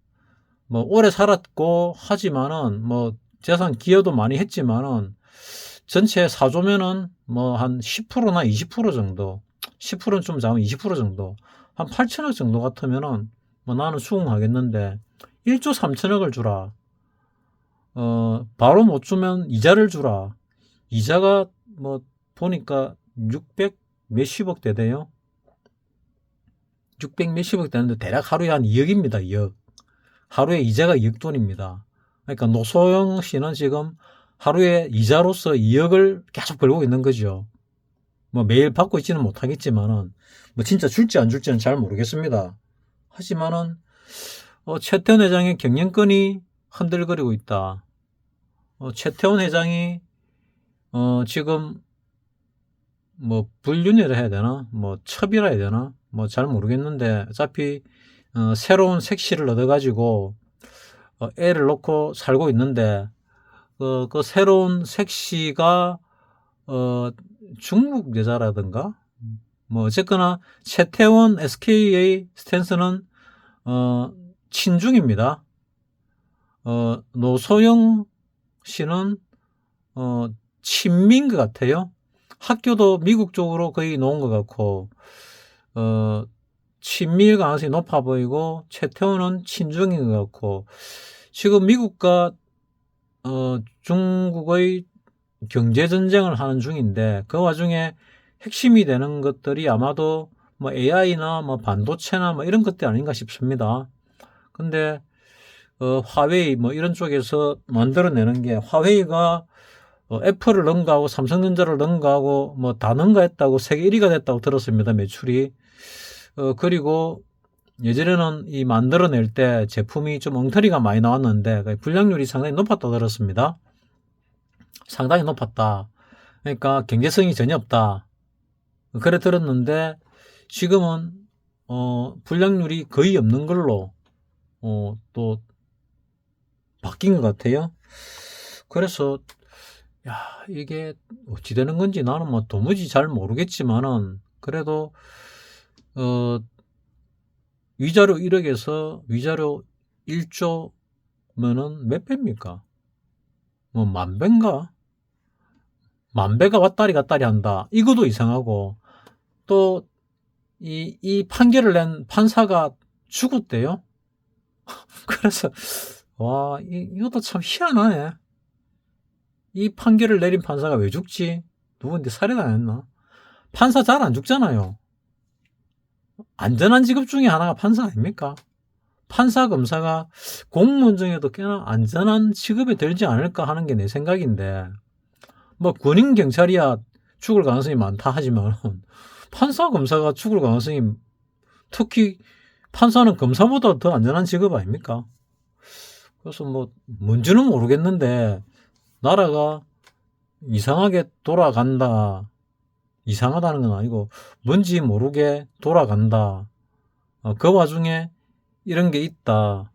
뭐 오래 살았고 하지만은 뭐 재산 기여도 많이 했지만은 전체 4조면은 뭐 한 10%나 20% 정도, 10%는 좀 작으면 20% 정도, 한 8천억 정도 같으면은 뭐 나는 수긍하겠는데 1조 3천억을 주라. 바로 못 주면 이자를 주라. 이자가 뭐 보니까 600 몇십억 되대요. 600 몇십억 되는데 대략 하루에 한 2억입니다. 2억. 하루에 이자가 2억 돈입니다. 그러니까 노소영 씨는 지금 하루에 이자로서 2억을 계속 벌고 있는 거죠. 뭐 매일 받고 있지는 못하겠지만은 뭐 진짜 줄지 안 줄지는 잘 모르겠습니다. 하지만은 최태원 회장의 경영권이 흔들거리고 있다. 최태원 회장이 지금 뭐 불륜이라 해야 되나, 뭐 첩이라 해야 되나, 뭐 잘 모르겠는데 어차피 새로운 색시를 얻어가지고 애를 놓고 살고 있는데 그 새로운 색시가 중국 여자라든가 뭐 어쨌거나 최태원 SK의 스탠스는 친중입니다. 노소영 씨는 친미인 것 같아요. 학교도 미국 쪽으로 거의 놓은 것 같고 친미일 가능성이 높아 보이고 최태원은 친중인 것 같고 지금 미국과 중국의 경제전쟁을 하는 중인데 그 와중에 핵심이 되는 것들이 아마도 뭐 AI나 뭐 반도체나 뭐 이런 것들 아닌가 싶습니다. 근데 화웨이 뭐 이런 쪽에서 만들어내는 게 화웨이가 애플을 능가하고 삼성전자를 능가하고 뭐 다 능가했다고 세계 1위가 됐다고 들었습니다. 매출이. 그리고 예전에는 이 만들어낼 때 제품이 좀 엉터리가 많이 나왔는데 불량률이 상당히 높았다 들었습니다. 상당히 높았다. 그러니까 경제성이 전혀 없다. 그래 들었는데 지금은 불량률이 거의 없는 걸로 또 바뀐 것 같아요. 그래서 야, 이게 어찌 되는 건지 나는 뭐 도무지 잘 모르겠지만은 그래도 위자료 1억에서 위자료 1조면은 몇 배입니까? 뭐 만 배인가? 만 배가 왔다리 갔다리 한다. 이것도 이상하고 또 이 판결을 낸 판사가 죽었대요. 그래서 와, 이것도 참 희한하네. 이 판결을 내린 판사가 왜 죽지? 누군데 살해당했나? 판사 잘 안 죽잖아요. 안전한 직업 중에 하나가 판사 아닙니까? 판사, 검사가 공무원 중에도 꽤나 안전한 직업에 들지 않을까 하는 게 내 생각인데 뭐 군인, 경찰이야 죽을 가능성이 많다 하지만 판사, 검사가 죽을 가능성이 특히 판사는 검사보다 더 안전한 직업 아닙니까? 그래서 뭐 뭔지는 모르겠는데 나라가 이상하게 돌아간다. 이상하다는 건 아니고 뭔지 모르게 돌아간다. 그 와중에 이런 게 있다.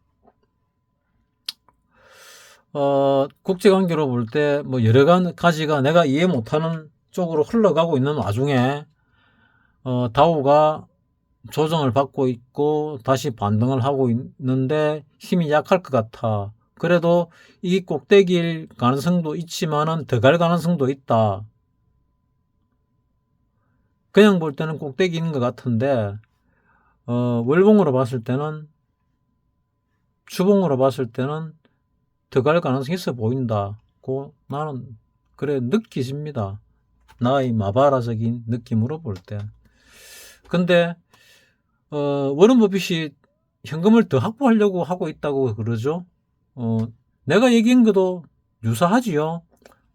국제관계로 볼 때 뭐 여러 가지가 내가 이해 못하는 쪽으로 흘러가고 있는 와중에 다우가 조정을 받고 있고 다시 반등을 하고 있는데 힘이 약할 것 같아. 그래도 이 꼭대기일 가능성도 있지만은 더 갈 가능성도 있다. 그냥 볼 때는 꼭대기인 것 같은데 월봉으로 봤을 때는 주봉으로 봤을 때는 더 갈 가능성이 있어 보인다고 나는 그래 느끼집니다. 나의 마바라적인 느낌으로 볼 때. 근데 워런 버핏이 현금을 더 확보하려고 하고 있다고 그러죠. 내가 얘기한 것도 유사하지요.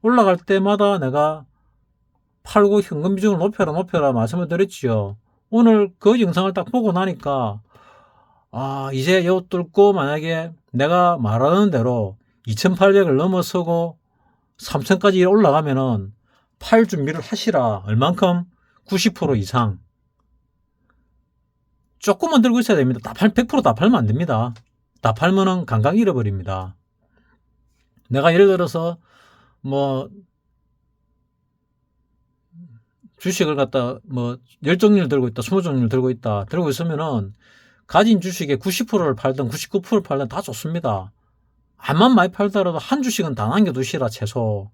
올라갈 때마다 내가 팔고 현금 비중을 높여라 말씀을 드렸지요. 오늘 그 영상을 딱 보고 나니까 이제 요 뚫고 만약에 내가 말하는 대로 2800을 넘어서고 3000까지 올라가면은 팔 준비를 하시라. 얼만큼? 90% 이상. 조금만 들고 있어야 됩니다. 100% 다 팔면 안 됩니다. 다 팔면은 감각 잃어버립니다. 내가 예를 들어서 뭐 주식을 갖다 뭐 10종류를 들고 있다, 20종류를 들고 있다. 들고 있으면은 가진 주식의 90%를 팔든 99%를 팔든 다 좋습니다. 암만 많이 팔더라도 한 주식은 다 남겨두시라 최소.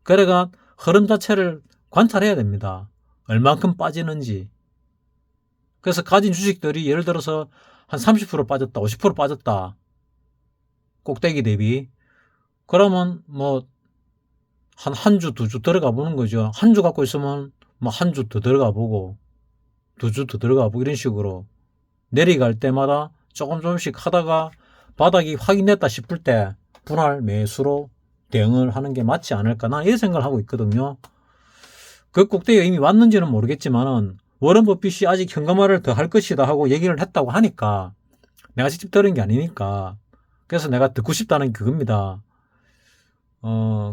그래가 흐름 자체를 관찰해야 됩니다. 얼만큼 빠지는지. 그래서 가진 주식들이 예를 들어서 한 30% 빠졌다, 50% 빠졌다. 꼭대기 대비. 그러면 뭐 한 주, 두 주 들어가 보는 거죠. 한 주 갖고 있으면 뭐 한 주 더 들어가 보고 두 주 더 들어가 보고 이런 식으로 내려갈 때마다 조금씩 하다가 바닥이 확인됐다 싶을 때 분할 매수로 대응을 하는 게 맞지 않을까. 나는 이런 생각을 하고 있거든요. 그 꼭대기가 이미 왔는지는 모르겠지만은 워런 버핏이 아직 현금화를 더 할 것이다 하고 얘기를 했다고 하니까 내가 직접 들은 게 아니니까 그래서 내가 듣고 싶다는 그겁니다.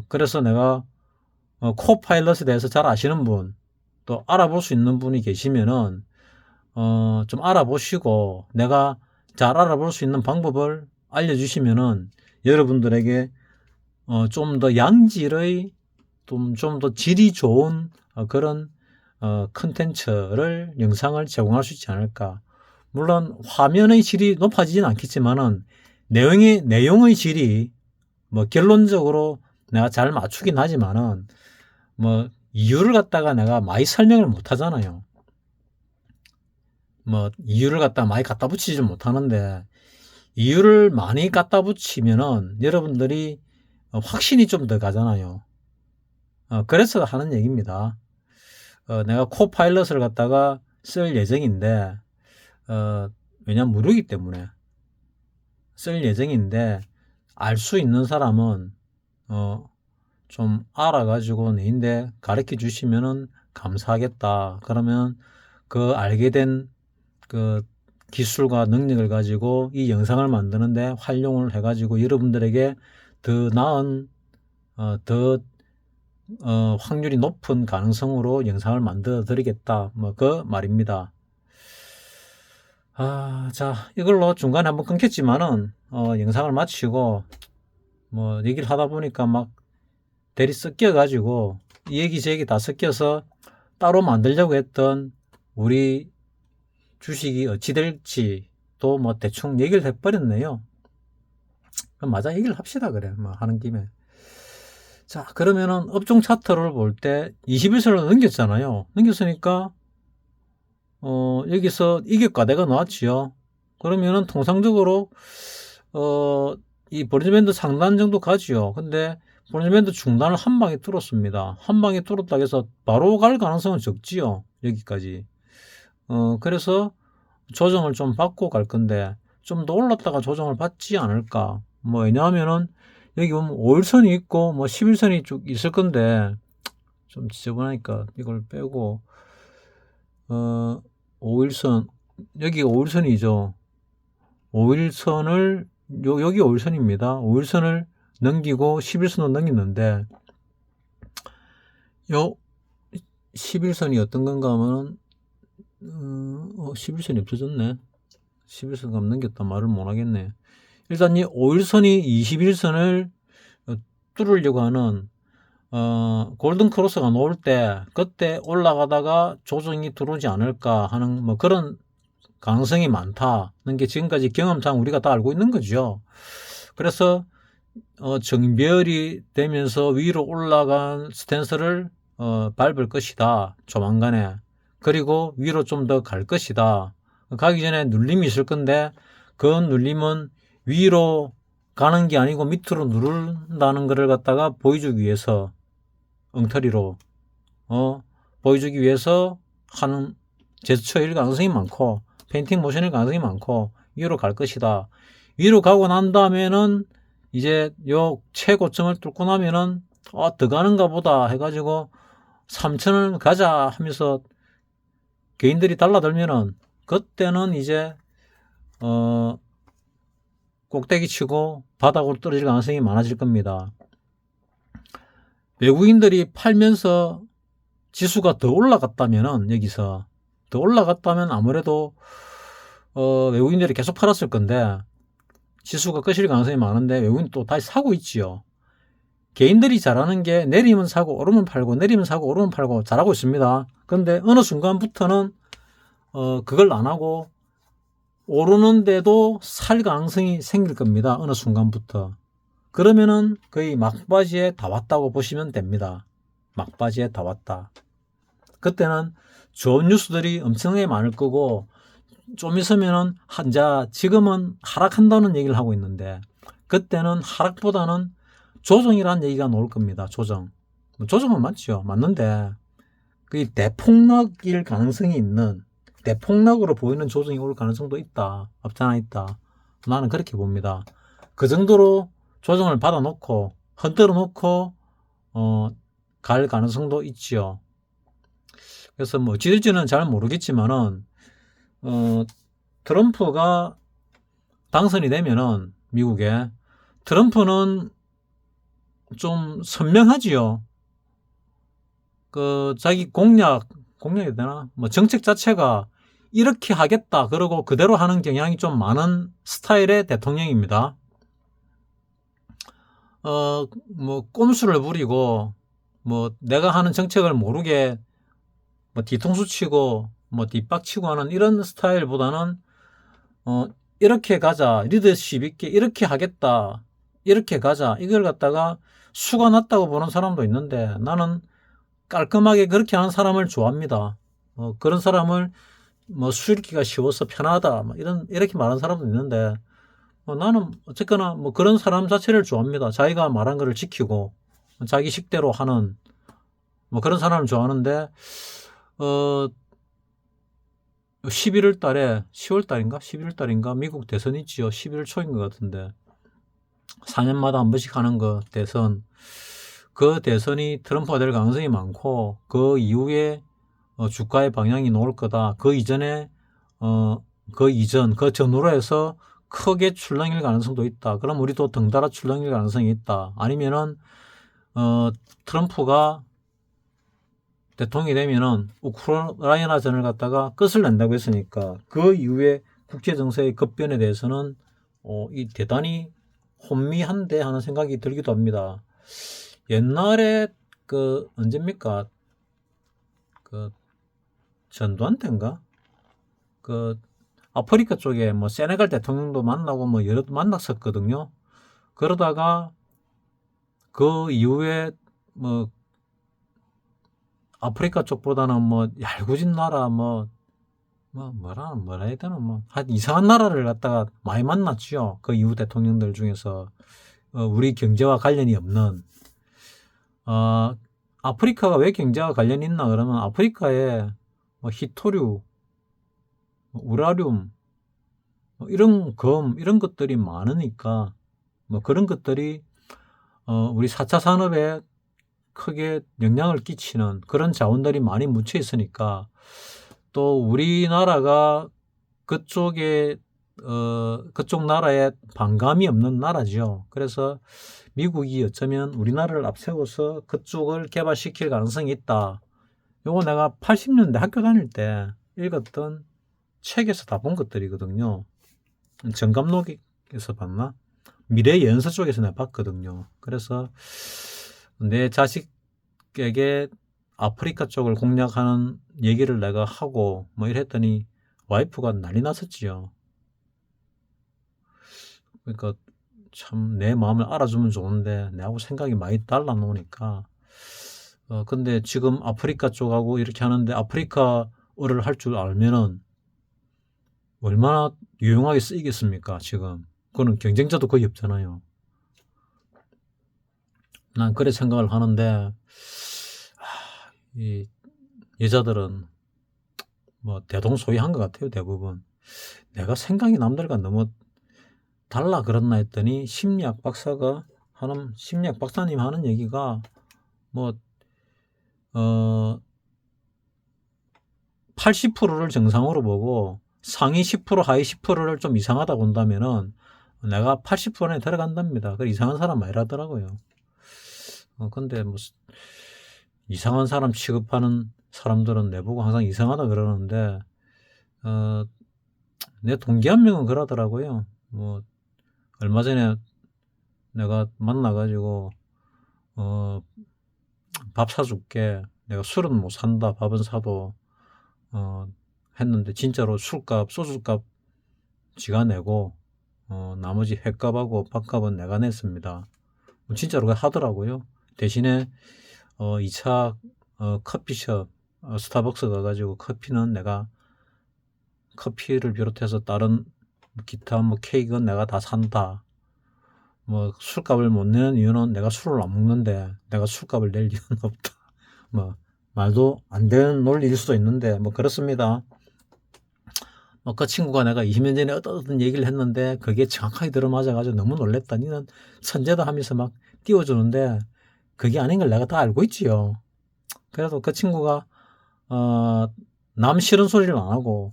그래서 내가 코파일럿에 대해서 잘 아시는 분, 또 알아볼 수 있는 분이 계시면은 좀 알아보시고 내가 잘 알아볼 수 있는 방법을 알려주시면은 여러분들에게 좀 더 양질의 좀 더 질이 좋은 그런 컨텐츠를 영상을 제공할 수 있지 않을까. 물론 화면의 질이 높아지진 않겠지만은 내용의 질이 뭐 결론적으로 내가 잘 맞추긴 하지만은 뭐 이유를 갖다가 내가 많이 설명을 못 하잖아요. 뭐 이유를 갖다가 많이 갖다 붙이지 못하는데 이유를 많이 갖다 붙이면은 여러분들이 확신이 좀 더 가잖아요. 그래서 하는 얘기입니다. 내가 코파일럿을 갖다가 쓸 예정인데 왜냐면 무료이기 때문에 쓸 예정인데 알 수 있는 사람은 좀 알아가지고 내인데 가르쳐 주시면은 감사하겠다. 그러면 그 알게 된 그 기술과 능력을 가지고 이 영상을 만드는데 활용을 해가지고 여러분들에게 더 나은 더 확률이 높은 가능성으로 영상을 만들어 드리겠다. 뭐 그 말입니다. 자, 이걸로 중간에 한번 끊겼지만은 영상을 마치고 뭐 얘기를 하다 보니까 막 대리 섞여 가지고 이 얘기 저 얘기 다 섞여서 따로 만들려고 했던 우리 주식이 어찌 될지 또 뭐 대충 얘기를 해버렸네요. 그럼 마저 얘기를 합시다. 그래 뭐 하는 김에. 자, 그러면은 업종 차트를 볼 때 21선을 넘겼잖아요. 넘겼으니까 여기서 이격과대가 나왔지요. 그러면은 통상적으로 이 볼린저밴드 상단 정도 가지요. 근데 볼린저밴드 중단을 한 방에 뚫었습니다. 한 방에 뚫었다고 해서 바로 갈 가능성은 적지요. 여기까지. 그래서 조정을 좀 받고 갈 건데 좀 더 올랐다가 조정을 받지 않을까. 뭐 왜냐하면은 여기 보면 5일선이 있고 뭐 11선이 쭉 있을 건데 좀 지저분하니까 이걸 빼고 5일선 여기 5일선이죠. 5일선을 여기 5일선입니다. 5일선을 넘기고 11선도 넘겼는데 요 11선이 어떤 건가 하면은 11선이 없어졌네. 11선 가면 넘겼다 말을 못 하겠네. 일단 이 5일선이 21선을 뚫으려고 하는 골든 크로스가 나올 때 그때 올라가다가 조정이 들어오지 않을까 하는 뭐 그런 가능성이 많다는 게 지금까지 경험상 우리가 다 알고 있는 거죠. 그래서 정별이 되면서 위로 올라간 스탠스를 밟을 것이다. 조만간에. 그리고 위로 좀 더 갈 것이다. 가기 전에 눌림이 있을 건데 그 눌림은 위로 가는 게 아니고 밑으로 누른다는 것을 갖다가 보여주기 위해서 엉터리로 보여주기 위해서 하는 제스처일 가능성이 많고 페인팅 모션일 가능성이 많고 위로 갈 것이다. 위로 가고 난 다음에는 이제 요 최고점을 뚫고 나면은 더 가는가 보다 해가지고 3천을 가자 하면서 개인들이 달라들면은 그때는 이제 꼭대기 치고 바닥으로 떨어질 가능성이 많아질 겁니다. 외국인들이 팔면서 지수가 더 올라갔다면은 여기서 더 올라갔다면 아무래도 외국인들이 계속 팔았을 건데 지수가 꺼질 가능성이 많은데 외국인이 또 다시 사고 있지요. 개인들이 잘하는 게 내리면 사고 오르면 팔고 내리면 사고 오르면 팔고 잘하고 있습니다. 그런데 어느 순간부터는 그걸 안 하고 오르는데도 살 가능성이 생길 겁니다. 어느 순간부터. 그러면은 거의 막바지에 다 왔다고 보시면 됩니다. 막바지에 다 왔다. 그때는 좋은 뉴스들이 엄청나게 많을 거고 좀 있으면은 지금은 하락한다는 얘기를 하고 있는데 그때는 하락보다는 조정이라는 얘기가 나올 겁니다. 조정은 맞죠. 맞는데 그게 대폭락일 가능성이 있는 대폭락으로 보이는 조정이 올 가능성도 있다. 없잖아 있다. 나는 그렇게 봅니다. 그 정도로 조정을 받아놓고 흔들어 놓고 갈 가능성도 있지요. 그래서 뭐 어찌 될지는 잘 모르겠지만은 트럼프가 당선이 되면은 미국에 트럼프는 좀 선명하지요. 그 자기 공약이 되나? 뭐 정책 자체가 이렇게 하겠다 그러고 그대로 하는 경향이 좀 많은 스타일의 대통령입니다. 뭐 꼼수를 부리고 뭐 내가 하는 정책을 모르게 뭐 뒤통수 치고 뭐 뒷박치고 하는 이런 스타일보다는 이렇게 가자, 리더십 있게 이렇게 하겠다, 이렇게 가자, 이걸 갖다가 수가 났다고 보는 사람도 있는데 나는 깔끔하게 그렇게 하는 사람을 좋아합니다. 그런 사람을 뭐 수읽기가 쉬워서 편하다, 뭐 이렇게 말하는 사람도 있는데 나는 어쨌거나 뭐 그런 사람 자체를 좋아합니다. 자기가 말한 거를 지키고 자기 식대로 하는 뭐 그런 사람을 좋아하는데 11월 달에 10월 달인가 11월 달인가 미국 대선 있지요. 11월 초인 것 같은데 4년마다 한 번씩 하는 거 대선, 그 대선이 트럼프가 될 가능성이 많고 그 이후에 주가의 방향이 나올 거다. 그 이전에 그 전후로 해서 크게 출렁일 가능성도 있다. 그럼 우리도 덩달아 출렁일 가능성이 있다. 아니면은 트럼프가 대통령이 되면은 우크라이나전을 갖다가 끝을 낸다고 했으니까 그 이후에 국제 정세의 급변에 대해서는 이 대단히 혼미한데 하는 생각이 들기도 합니다. 옛날에 그 언제입니까? 그 전두환 때인가? 그 아프리카 쪽에 뭐 세네갈 대통령도 만나고 뭐 여러 만났었거든요. 그러다가 그 이후에 뭐 아프리카 쪽보다는 뭐 얄궂은 나라 뭐라 해야 되나 한 이상한 나라를 갖다가 많이 만났죠. 그 이후 대통령들 중에서 우리 경제와 관련이 없는 아프리카가 왜 경제와 관련이 있나 그러면 아프리카에 뭐 히토류, 우라륨 이런 이런 것들이 많으니까 뭐 그런 것들이 우리 4차 산업에 크게 영향을 끼치는 그런 자원들이 많이 묻혀 있으니까 또 우리나라가 그쪽에 그쪽 나라에 반감이 없는 나라죠. 그래서 미국이 어쩌면 우리나라를 앞세워서 그쪽을 개발시킬 가능성이 있다. 요거 내가 80년대 학교 다닐 때 읽었던 책에서 다 본 것들이거든요. 정감록에서 봤나? 미래의 연서 쪽에서 내가 봤거든요. 그래서 내 자식에게 아프리카 쪽을 공략하는 얘기를 내가 하고 뭐 이랬더니 와이프가 난리 났었지요. 그러니까 참 내 마음을 알아주면 좋은데 내하고 생각이 많이 달라 놓으니까 근데 지금 아프리카 쪽하고 이렇게 하는데 아프리카어를 할 줄 알면은 얼마나 유용하게 쓰이겠습니까 지금. 그거는 경쟁자도 거의 없잖아요. 난 그래 생각을 하는데 이 여자들은 뭐 대동소이한 것 같아요. 대부분 내가 생각이 남들과 너무 달라 그랬나 했더니 심리학 박사님 하는 얘기가 뭐 80%를 정상으로 보고 상위 10% 하위 10%를 좀 이상하다 본다면은 내가 80%에 들어간답니다. 그 이상한 사람 아니라더라고요. 근데 뭐 이상한 사람 취급하는 사람들은 내보고 항상 이상하다 그러는데 내 동기 한 명은 그러더라고요. 뭐 얼마 전에 내가 만나가지고 밥 사줄게. 내가 술은 못 산다. 밥은 사도 했는데 진짜로 술값, 소주값 지가 내고 나머지 횟값하고 밥값은 내가 냈습니다. 진짜로 하더라고요. 대신에 2차 커피숍 스타벅스 가가지고 커피는 내가 커피를 비롯해서 다른 기타 뭐 케이크는 내가 다 산다. 뭐 술값을 못 내는 이유는 내가 술을 안 먹는데 내가 술값을 낼 이유는 없다. 뭐 말도 안 되는 논리일 수도 있는데 뭐 그렇습니다. 그 친구가 내가 20년 전에 어떤 얘기를 했는데 그게 정확하게 들어맞아가지고 너무 놀랬다. 니는 천재다 하면서 막 띄워주는데 그게 아닌 걸 내가 다 알고 있지요. 그래도 그 친구가 남 싫은 소리를 안 하고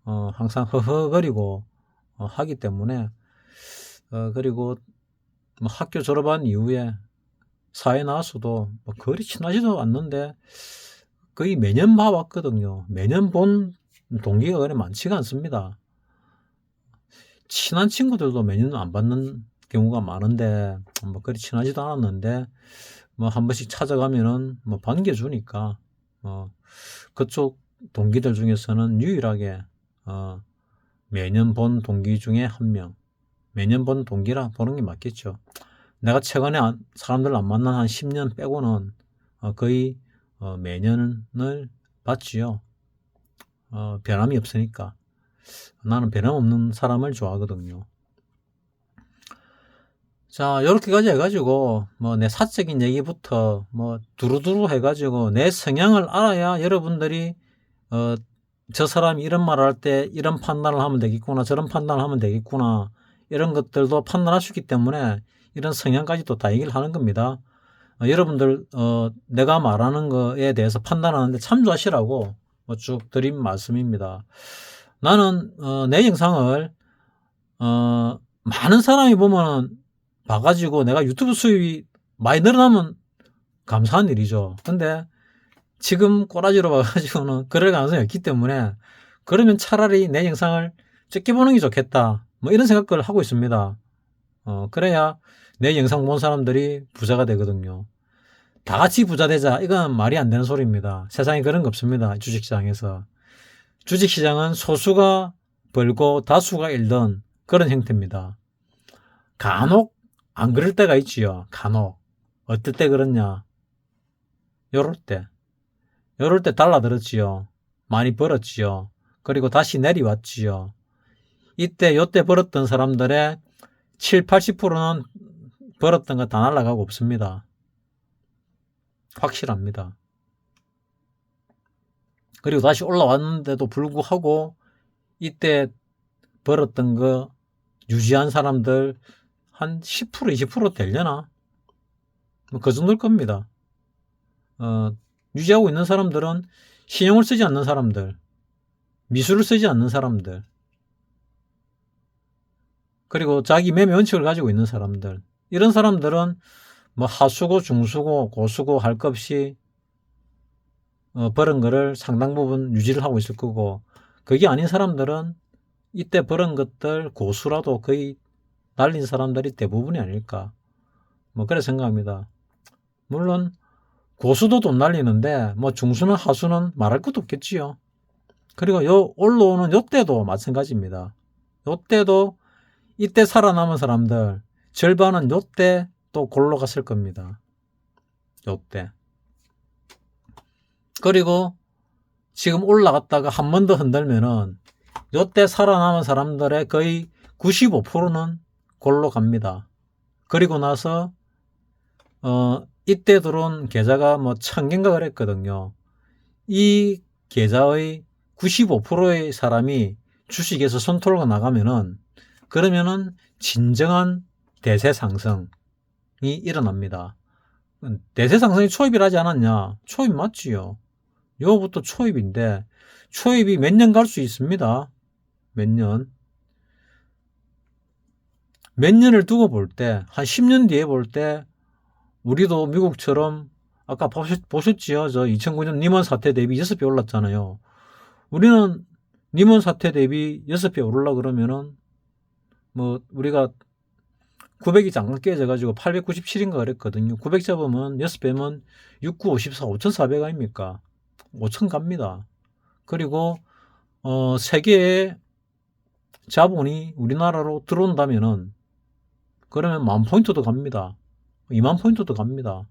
항상 허허거리고 하기 때문에 그리고 뭐 학교 졸업한 이후에 사회 나와서도 뭐 그리 친하지도 않는데 거의 매년 봐왔거든요. 매년 본 동기가 그리 많지가 않습니다. 친한 친구들도 매년 안 받는 경우가 많은데 뭐 그리 친하지도 않았는데 뭐 한 번씩 찾아가면은 뭐 반겨주니까 그쪽 동기들 중에서는 유일하게 매년 본 동기 중에 한 명, 매년 본 동기라 보는 게 맞겠죠. 내가 최근에 사람들 안 만난 한 10년 빼고는 거의 매년을 봤지요. 변함이 없으니까. 나는 변함없는 사람을 좋아하거든요. 자, 요렇게까지 해가지고 뭐 내 사적인 얘기부터 뭐 두루두루 해가지고 내 성향을 알아야 여러분들이 저 사람이 이런 말을 할 때 이런 판단을 하면 되겠구나, 저런 판단을 하면 되겠구나, 이런 것들도 판단할 수 있기 때문에 이런 성향까지도 다 얘기를 하는 겁니다. 여러분들 내가 말하는 거에 대해서 판단하는데 참조하시라고 쭉 드린 말씀입니다. 나는 내 영상을 많은 사람이 보면 봐가지고 내가 유튜브 수입이 많이 늘어나면 감사한 일이죠. 근데 지금 꼬라지로 봐가지고는 그럴 가능성이 없기 때문에 그러면 차라리 내 영상을 적게 보는 게 좋겠다, 뭐 이런 생각을 하고 있습니다. 그래야 내 영상 본 사람들이 부자가 되거든요. 다 같이 부자 되자, 이건 말이 안 되는 소리입니다. 세상에 그런 거 없습니다. 주식시장에서. 주식시장은 소수가 벌고 다수가 잃던 그런 형태입니다. 간혹 안 그럴 때가 있지요. 간혹. 어떨 때 그렇냐, 요럴 때 달라들었지요. 많이 벌었지요. 그리고 다시 내려왔지요. 이때 요때 벌었던 사람들의 7, 80%는 벌었던 거 다 날아가고 없습니다. 확실합니다. 그리고 다시 올라왔는데도 불구하고 이때 벌었던 거 유지한 사람들 한 10%, 20% 되려나? 뭐 그 정도일 겁니다. 유지하고 있는 사람들은 신용을 쓰지 않는 사람들, 미술을 쓰지 않는 사람들, 그리고 자기 매매 원칙을 가지고 있는 사람들, 이런 사람들은 뭐 하수고, 중수고, 고수고 할 것 없이 벌은 거를 상당 부분 유지를 하고 있을 거고, 그게 아닌 사람들은 이때 벌은 것들 고수라도 거의 날린 사람들이 대부분이 아닐까, 뭐 그래 생각합니다. 물론 고수도 돈 날리는데 뭐 중수는 하수는 말할 것도 없겠지요. 그리고 요 올라오는 요때도 마찬가지입니다. 요때도 이때 살아남은 사람들 절반은 요때 또 골로 갔을 겁니다. 요때. 그리고 지금 올라갔다가 한 번 더 흔들면은 요때 살아남은 사람들의 거의 95%는 골로 갑니다. 그리고 나서 이때 들어온 계좌가 뭐 1000개인가 그랬거든요. 이 계좌의 95%의 사람이 주식에서 손털고 나가면은, 그러면은 진정한 대세 상승이 일어납니다. 대세 상승이 초입을 하지 않았냐? 초입 맞지요. 요거부터 초입인데 초입이 몇 년 갈 수 있습니다. 몇 년을 두고 볼 때, 한 10년 뒤에 볼 때 우리도 미국처럼 아까 보셨지요? 저 2009년 리먼 사태 대비 6배 올랐잖아요. 우리는 리먼 사태 대비 6배 오르려 그러면은 뭐 우리가 900이 잠깐 깨져가지고 897인가 그랬거든요. 900 잡으면 6배면 69, 54, 5,400 아닙니까? 5,000 갑니다. 그리고 세계의 자본이 우리나라로 들어온다면은 그러면 10,000포인트도 갑니다. 20,000포인트도 갑니다.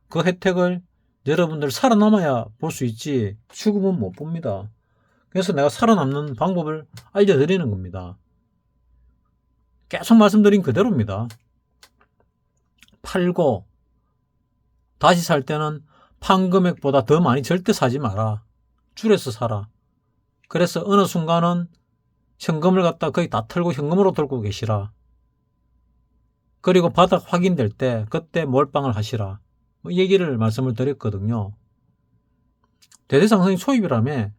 그 혜택을 여러분들 살아남아야 볼 수 있지 죽으면 못 봅니다. 그래서 내가 살아남는 방법을 알려드리는 겁니다. 계속 말씀드린 그대로입니다. 팔고 다시 살 때는 판 금액보다 더 많이 절대 사지 마라. 줄여서 사라. 그래서 어느 순간은 현금을 갖다 거의 다 털고 현금으로 들고 계시라. 그리고 바닥 확인될 때 그때 몰빵을 하시라. 뭐 얘기를 말씀을 드렸거든요. 대대상승이 초입이라며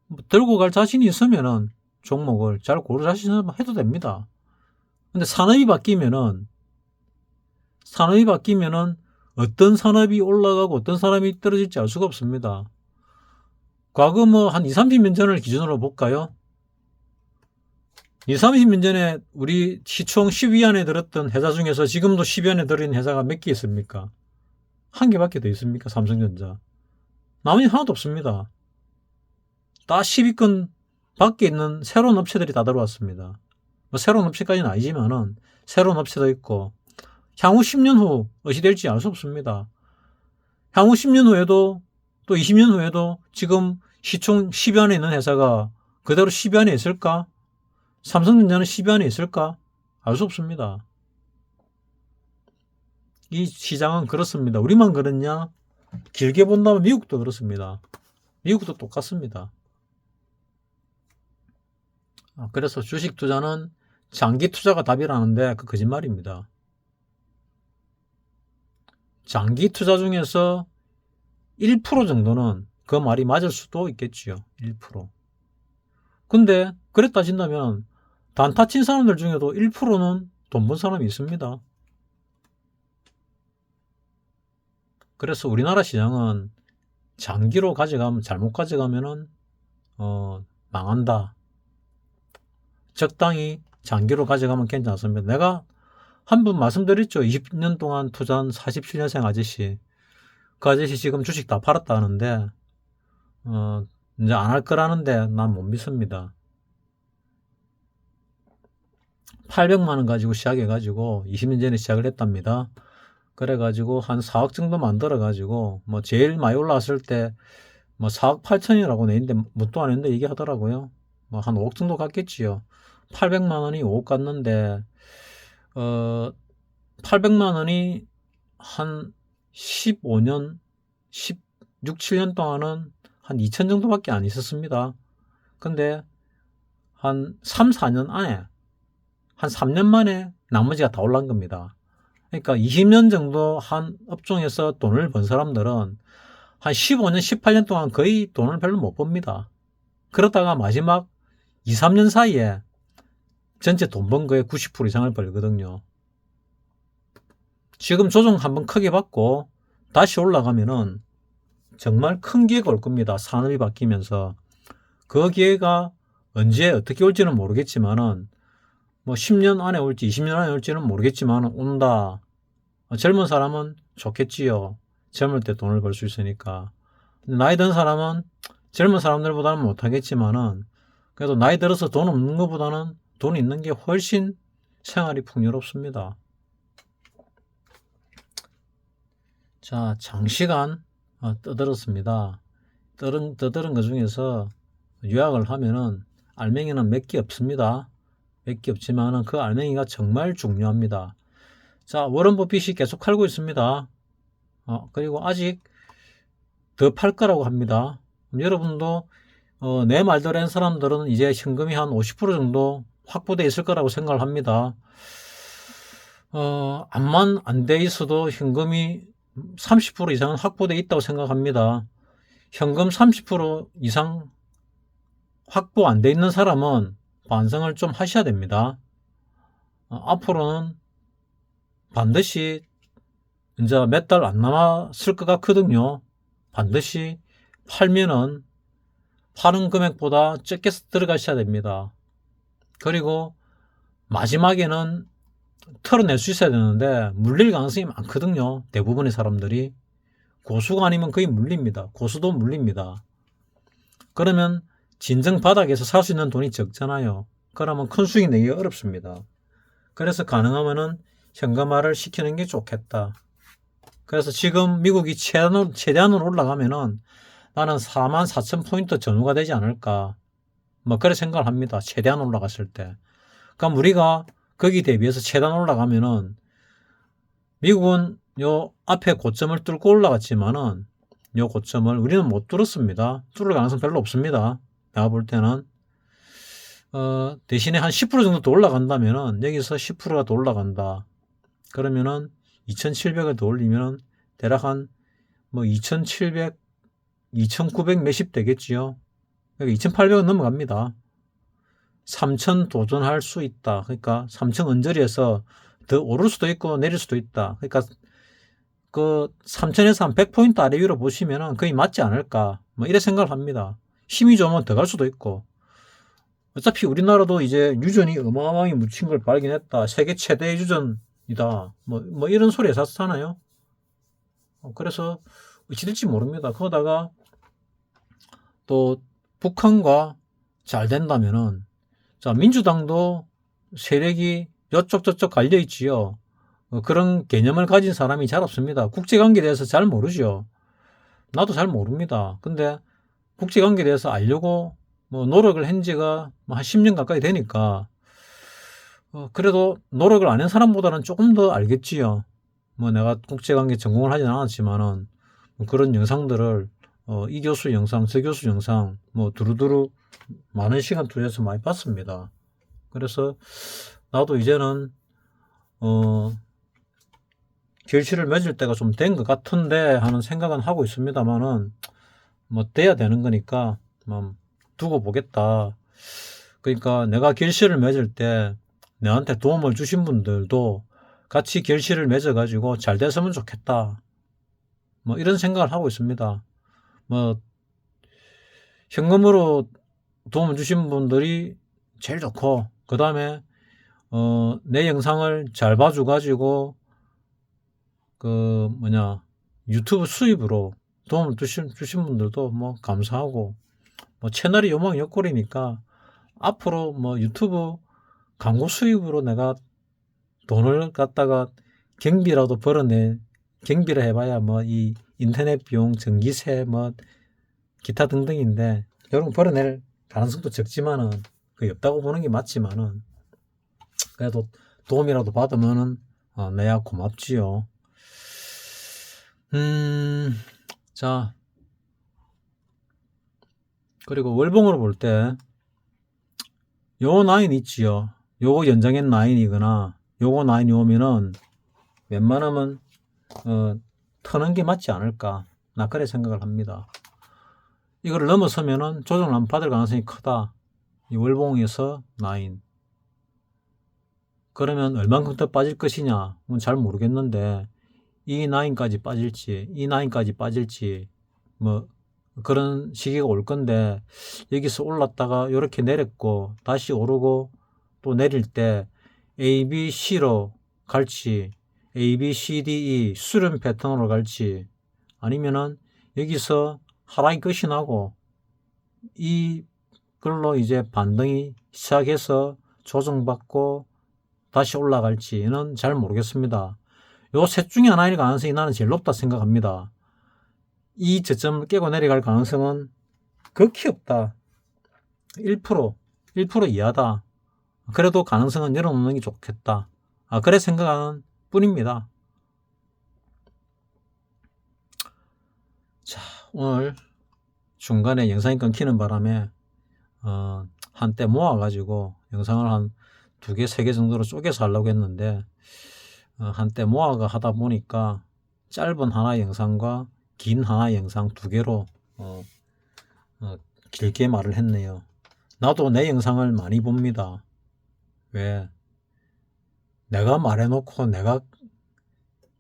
뭐 들고 갈 자신이 있으면은 종목을 잘 고를 자신은 해도 됩니다. 근데 산업이 바뀌면은 어떤 산업이 올라가고 어떤 사람이 떨어질지 알 수가 없습니다. 과거 뭐 한 20, 30년 전을 기준으로 볼까요? 20, 30년 전에 우리 시총 10위 안에 들었던 회사 중에서 지금도 10위 안에 들어있는 회사가 몇 개 있습니까? 한 개밖에 더 있습니까? 삼성전자. 나머지 하나도 없습니다. 다 10위권 밖에 있는 새로운 업체들이 다 들어왔습니다. 뭐 새로운 업체까지는 아니지만은 새로운 업체도 있고 향후 10년 후 어찌 될지 알 수 없습니다. 향후 10년 후에도 또 20년 후에도 지금 시총 10위 안에 있는 회사가 그대로 10위 안에 있을까? 삼성전자는 10위 안에 있을까? 알 수 없습니다. 이 시장은 그렇습니다. 우리만 그렇냐? 길게 본다면 미국도 그렇습니다. 미국도 똑같습니다. 그래서 주식 투자는 장기 투자가 답이라는데 그 거짓말입니다. 장기 투자 중에서 1% 정도는 그 말이 맞을 수도 있겠지요. 1%. 근데 그래 따진다면 단타 친 사람들 중에도 1%는 돈 번 사람이 있습니다. 그래서 우리나라 시장은 장기로 가져가면 잘못 가져가면은 망한다. 적당히 장기로 가져가면 괜찮습니다. 내가 한 번 말씀드렸죠. 20년 동안 투자한 47년생 아저씨. 그 아저씨 지금 주식 다 팔았다 하는데 이제 안 할 거라는데 난 못 믿습니다. 800만 원 가지고 시작해가지고 20년 전에 시작을 했답니다. 그래가지고 한 4억 정도 만들어가지고 뭐 제일 많이 올라왔을 때 뭐 4억 8천이라고 내는데 뭣도 안 했는데 얘기 하더라고요. 뭐 한 5억 정도 갔겠지요. 800만 원이 5억 갔는데 800만 원이 한 15년 16, 7년 동안은 한 2천 정도밖에 안 있었습니다. 근데 한 3, 4년 안에 한 3년 만에 나머지가 다 올라간 겁니다. 그러니까 20년 정도 한 업종에서 돈을 번 사람들은 한 15년, 18년 동안 거의 돈을 별로 못 법니다. 그러다가 마지막 2, 3년 사이에 전체 돈 번 거의 90% 이상을 벌거든요. 지금 조정 한번 크게 받고 다시 올라가면은 정말 큰 기회가 올 겁니다. 산업이 바뀌면서. 그 기회가 언제 어떻게 올지는 모르겠지만은 뭐 10년 안에 올지 20년 안에 올지는 모르겠지만 온다. 젊은 사람은 좋겠지요. 젊을 때 돈을 벌 수 있으니까. 나이 든 사람은 젊은 사람들보다는 못하겠지만은 그래도 나이 들어서 돈 없는 것보다는 돈 있는 게 훨씬 생활이 풍요롭습니다. 자, 장시간 떠들었습니다. 떠들은 것 중에서 요약을 하면은 알맹이는 몇 개 없습니다. 몇 개 없지만은 그 알맹이가 정말 중요합니다. 자, 워런 버핏이 계속 팔고 있습니다. 그리고 아직 더 팔 거라고 합니다. 여러분도 내 말대로 한 사람들은 이제 현금이 한 50% 정도 확보되어 있을 거라고 생각을 합니다. 암만 안 돼 있어도 현금이 30% 이상은 확보되어 있다고 생각합니다. 현금 30% 이상 확보 안 돼 있는 사람은 반성을 좀 하셔야 됩니다. 앞으로는 반드시 이제 몇 달 안 남았을 것 같거든요. 반드시 팔면은 파는 금액보다 적게 들어가셔야 됩니다. 그리고 마지막에는 털어낼 수 있어야 되는데 물릴 가능성이 많거든요. 대부분의 사람들이. 고수가 아니면 거의 물립니다. 고수도 물립니다. 그러면 진정 바닥에서 살 수 있는 돈이 적잖아요. 그러면 큰 수익 내기 어렵습니다. 그래서 가능하면은 현금화를 시키는 게 좋겠다. 그래서 지금 미국이 최대한으로 올라가면은 나는 44,000포인트 전후가 되지 않을까. 뭐 그렇게 생각을 합니다. 최대한 올라갔을 때. 그럼 우리가 거기 대비해서 최대한 올라가면은 미국은 요 앞에 고점을 뚫고 올라갔지만은 요 고점을 우리는 못 뚫었습니다. 뚫을 가능성 별로 없습니다. 내가 볼 때는 대신에 한 10% 정도 더 올라간다면은 여기서 10%가 더 올라간다. 그러면은 2,700을 더 올리면은 대략 한 뭐 2,700, 2,900 몇십 되겠지요. 그러니까 2,800원 넘어갑니다. 3,000 도전할 수 있다. 그러니까 3,000 언저리에서 더 오를 수도 있고 내릴 수도 있다. 그러니까 그 3,000에서 한 100포인트 아래 위로 보시면은 거의 맞지 않을까. 뭐 이래 생각을 합니다. 힘이 좋으면 더 갈 수도 있고. 어차피 우리나라도 이제 유전이 어마어마하게 묻힌 걸 발견했다. 세계 최대 유전이다. 뭐 이런 소리 샀잖아요. 그래서 어찌 될지 모릅니다. 그러다가 또 북한과 잘 된다면은, 자, 민주당도 세력이 여쪽 저쪽 갈려 있지요. 그런 개념을 가진 사람이 잘 없습니다. 국제관계에 대해서 잘 모르죠. 나도 잘 모릅니다. 근데 국제관계에 대해서 알려고 뭐 노력을 한 지가 한 10년 가까이 되니까, 그래도 노력을 안 한 사람보다는 조금 더 알겠지요. 뭐 내가 국제관계 전공을 하진 않았지만은 뭐 그런 영상들을 이 교수 영상, 저 교수 영상 뭐 두루두루 많은 시간 투자해서 많이 봤습니다. 그래서 나도 이제는 결실을 맺을 때가 좀 된 것 같은데 하는 생각은 하고 있습니다만은 뭐 돼야 되는 거니까 뭐 두고 보겠다. 그러니까 내가 결실을 맺을 때 내한테 도움을 주신 분들도 같이 결실을 맺어가지고 잘 됐으면 좋겠다. 뭐 이런 생각을 하고 있습니다. 뭐 현금으로 도움을 주신 분들이 제일 좋고, 그 다음에 내 영상을 잘 봐줘가지고 그 유튜브 수입으로 도움을 주신 분들도 뭐 감사하고, 뭐 채널이 요망요꼴이니까 앞으로 뭐 유튜브 광고 수입으로 내가 돈을 갖다가 경비라도 경비를 해봐야 뭐 이 인터넷 비용, 전기세 뭐 기타 등등인데 이런 거 벌어낼 가능성도 적지만은 거의 없다고 보는 게 맞지만은, 그래도 도움이라도 받으면은 내야 고맙지요. 자, 그리고 월봉으로 볼 때 요 라인 있지요. 요거 연장한 라인이거나 요거 라인이 오면은 웬만하면 터는 게 맞지 않을까, 나 그래 생각을 합니다. 이거를 넘어서면은 조정을 안 받을 가능성이 크다. 이 월봉에서 라인. 그러면 얼만큼 더 빠질 것이냐? 잘 모르겠는데, 이 라인까지 빠질지, 이 라인까지 빠질지, 뭐, 그런 시기가 올 건데, 여기서 올랐다가 이렇게 내렸고, 다시 오르고, 또 내릴 때, A, B, C로 갈지, A, B, C, D, E 수렴 패턴으로 갈지, 아니면은 여기서 하락이 끝이 나고, 이걸로 이제 반등이 시작해서 조정받고 다시 올라갈지는 잘 모르겠습니다. 요 셋 중에 하나일 가능성이 나는 제일 높다 생각합니다. 이 저점을 깨고 내려갈 가능성은 극히 없다. 1% 이하다. 그래도 가능성은 열어놓는 게 좋겠다. 그래 생각하는 뿐입니다. 자, 오늘 중간에 영상이 끊기는 바람에 한때 모아가지고 영상을 한 2개, 3개 정도로 쪼개서 하려고 했는데, 한때 모아가 하다 보니까 짧은 하나 영상과 긴 하나 영상 2개로 길게 말을 했네요. 나도 내 영상을 많이 봅니다. 왜? 내가 말해놓고 내가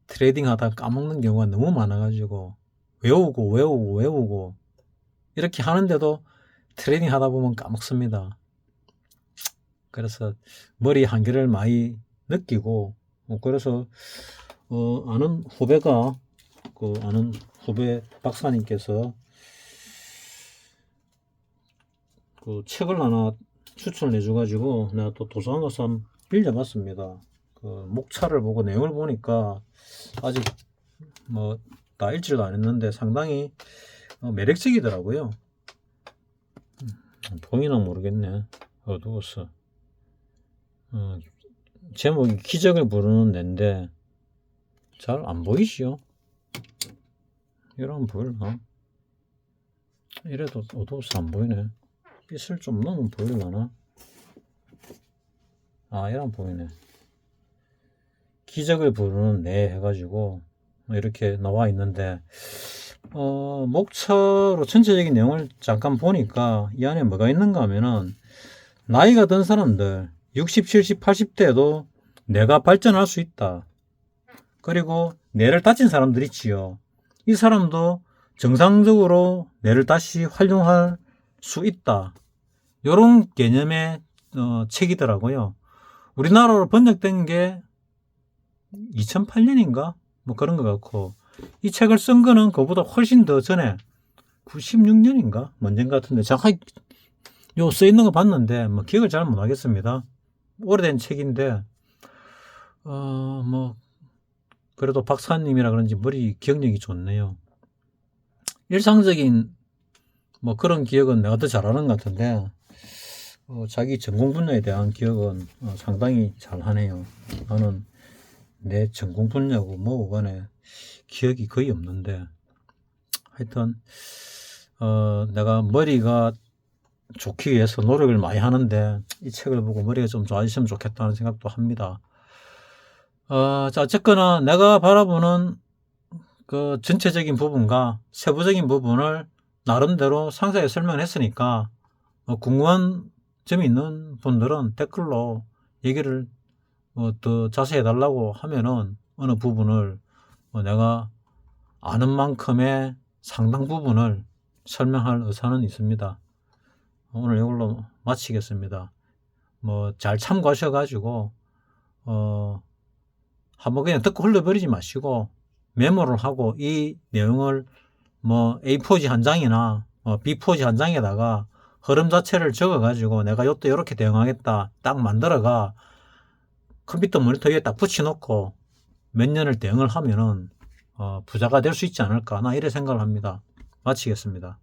트레이딩 하다 까먹는 경우가 너무 많아가지고 외우고 이렇게 하는데도 트레이딩 하다 보면 까먹습니다. 그래서 머리 한계를 많이 느끼고, 그래서 아는 후배 박사님께서 그 책을 하나 추천을 해줘가지고 내가 또 도서관 가서 한번 빌려봤습니다. 그 목차를 보고 내용을 보니까 아직 뭐 다 읽지도 안 했는데 상당히 매력적이더라고요. 보이나 모르겠네. 어두웠어. 제목이 기적을 부르는 뇌인데 잘 안 보이시죠? 이러면 보일나? 이래도 어두워서 안 보이네. 빛을 좀 넣으면 보일라나? 이러면 보이네. 기적을 부르는 뇌 해가지고 이렇게 나와 있는데, 목차로 전체적인 내용을 잠깐 보니까 이 안에 뭐가 있는가 하면은 나이가 든 사람들 60, 70, 80대에도 뇌가 발전할 수 있다. 그리고 뇌를 다친 사람들 있지요. 이 사람도 정상적으로 뇌를 다시 활용할 수 있다. 이런 개념의 책이더라고요. 우리나라로 번역된 게 2008년인가? 뭐 그런 것 같고, 이 책을 쓴 거는 그보다 훨씬 더 전에 96년인가? 먼저인 것 같은데, 정확하게 요 써 있는 거 봤는데, 뭐 기억을 잘 못 하겠습니다. 오래된 책인데, 뭐, 그래도 박사님이라 그런지 머리 기억력이 좋네요. 일상적인 뭐 그런 기억은 내가 더 잘하는 것 같은데, 자기 전공 분야에 대한 기억은 상당히 잘하네요. 나는 내 전공 분야고 뭐고 간에 기억이 거의 없는데, 하여튼 내가 머리가 좋기 위해서 노력을 많이 하는데 이 책을 보고 머리가 좀 좋아지시면 좋겠다는 생각도 합니다. 자, 어쨌거나 내가 바라보는 그 전체적인 부분과 세부적인 부분을 나름대로 상세하게 설명을 했으니까, 궁금한 점이 있는 분들은 댓글로 얘기를 더 자세히 해달라고 하면은 어느 부분을 내가 아는 만큼의 상당 부분을 설명할 의사는 있습니다. 오늘 이걸로 마치겠습니다. 뭐 잘 참고하셔가지고 한번 그냥 듣고 흘려버리지 마시고 메모를 하고 이 내용을 뭐 A4지 한 장이나 B4지 한 장에다가 흐름 자체를 적어가지고 내가 요때 이렇게 대응하겠다 딱 만들어가 컴퓨터 모니터 위에 딱 붙여놓고 몇 년을 대응을 하면은 부자가 될 수 있지 않을까, 나 이래 생각을 합니다. 마치겠습니다.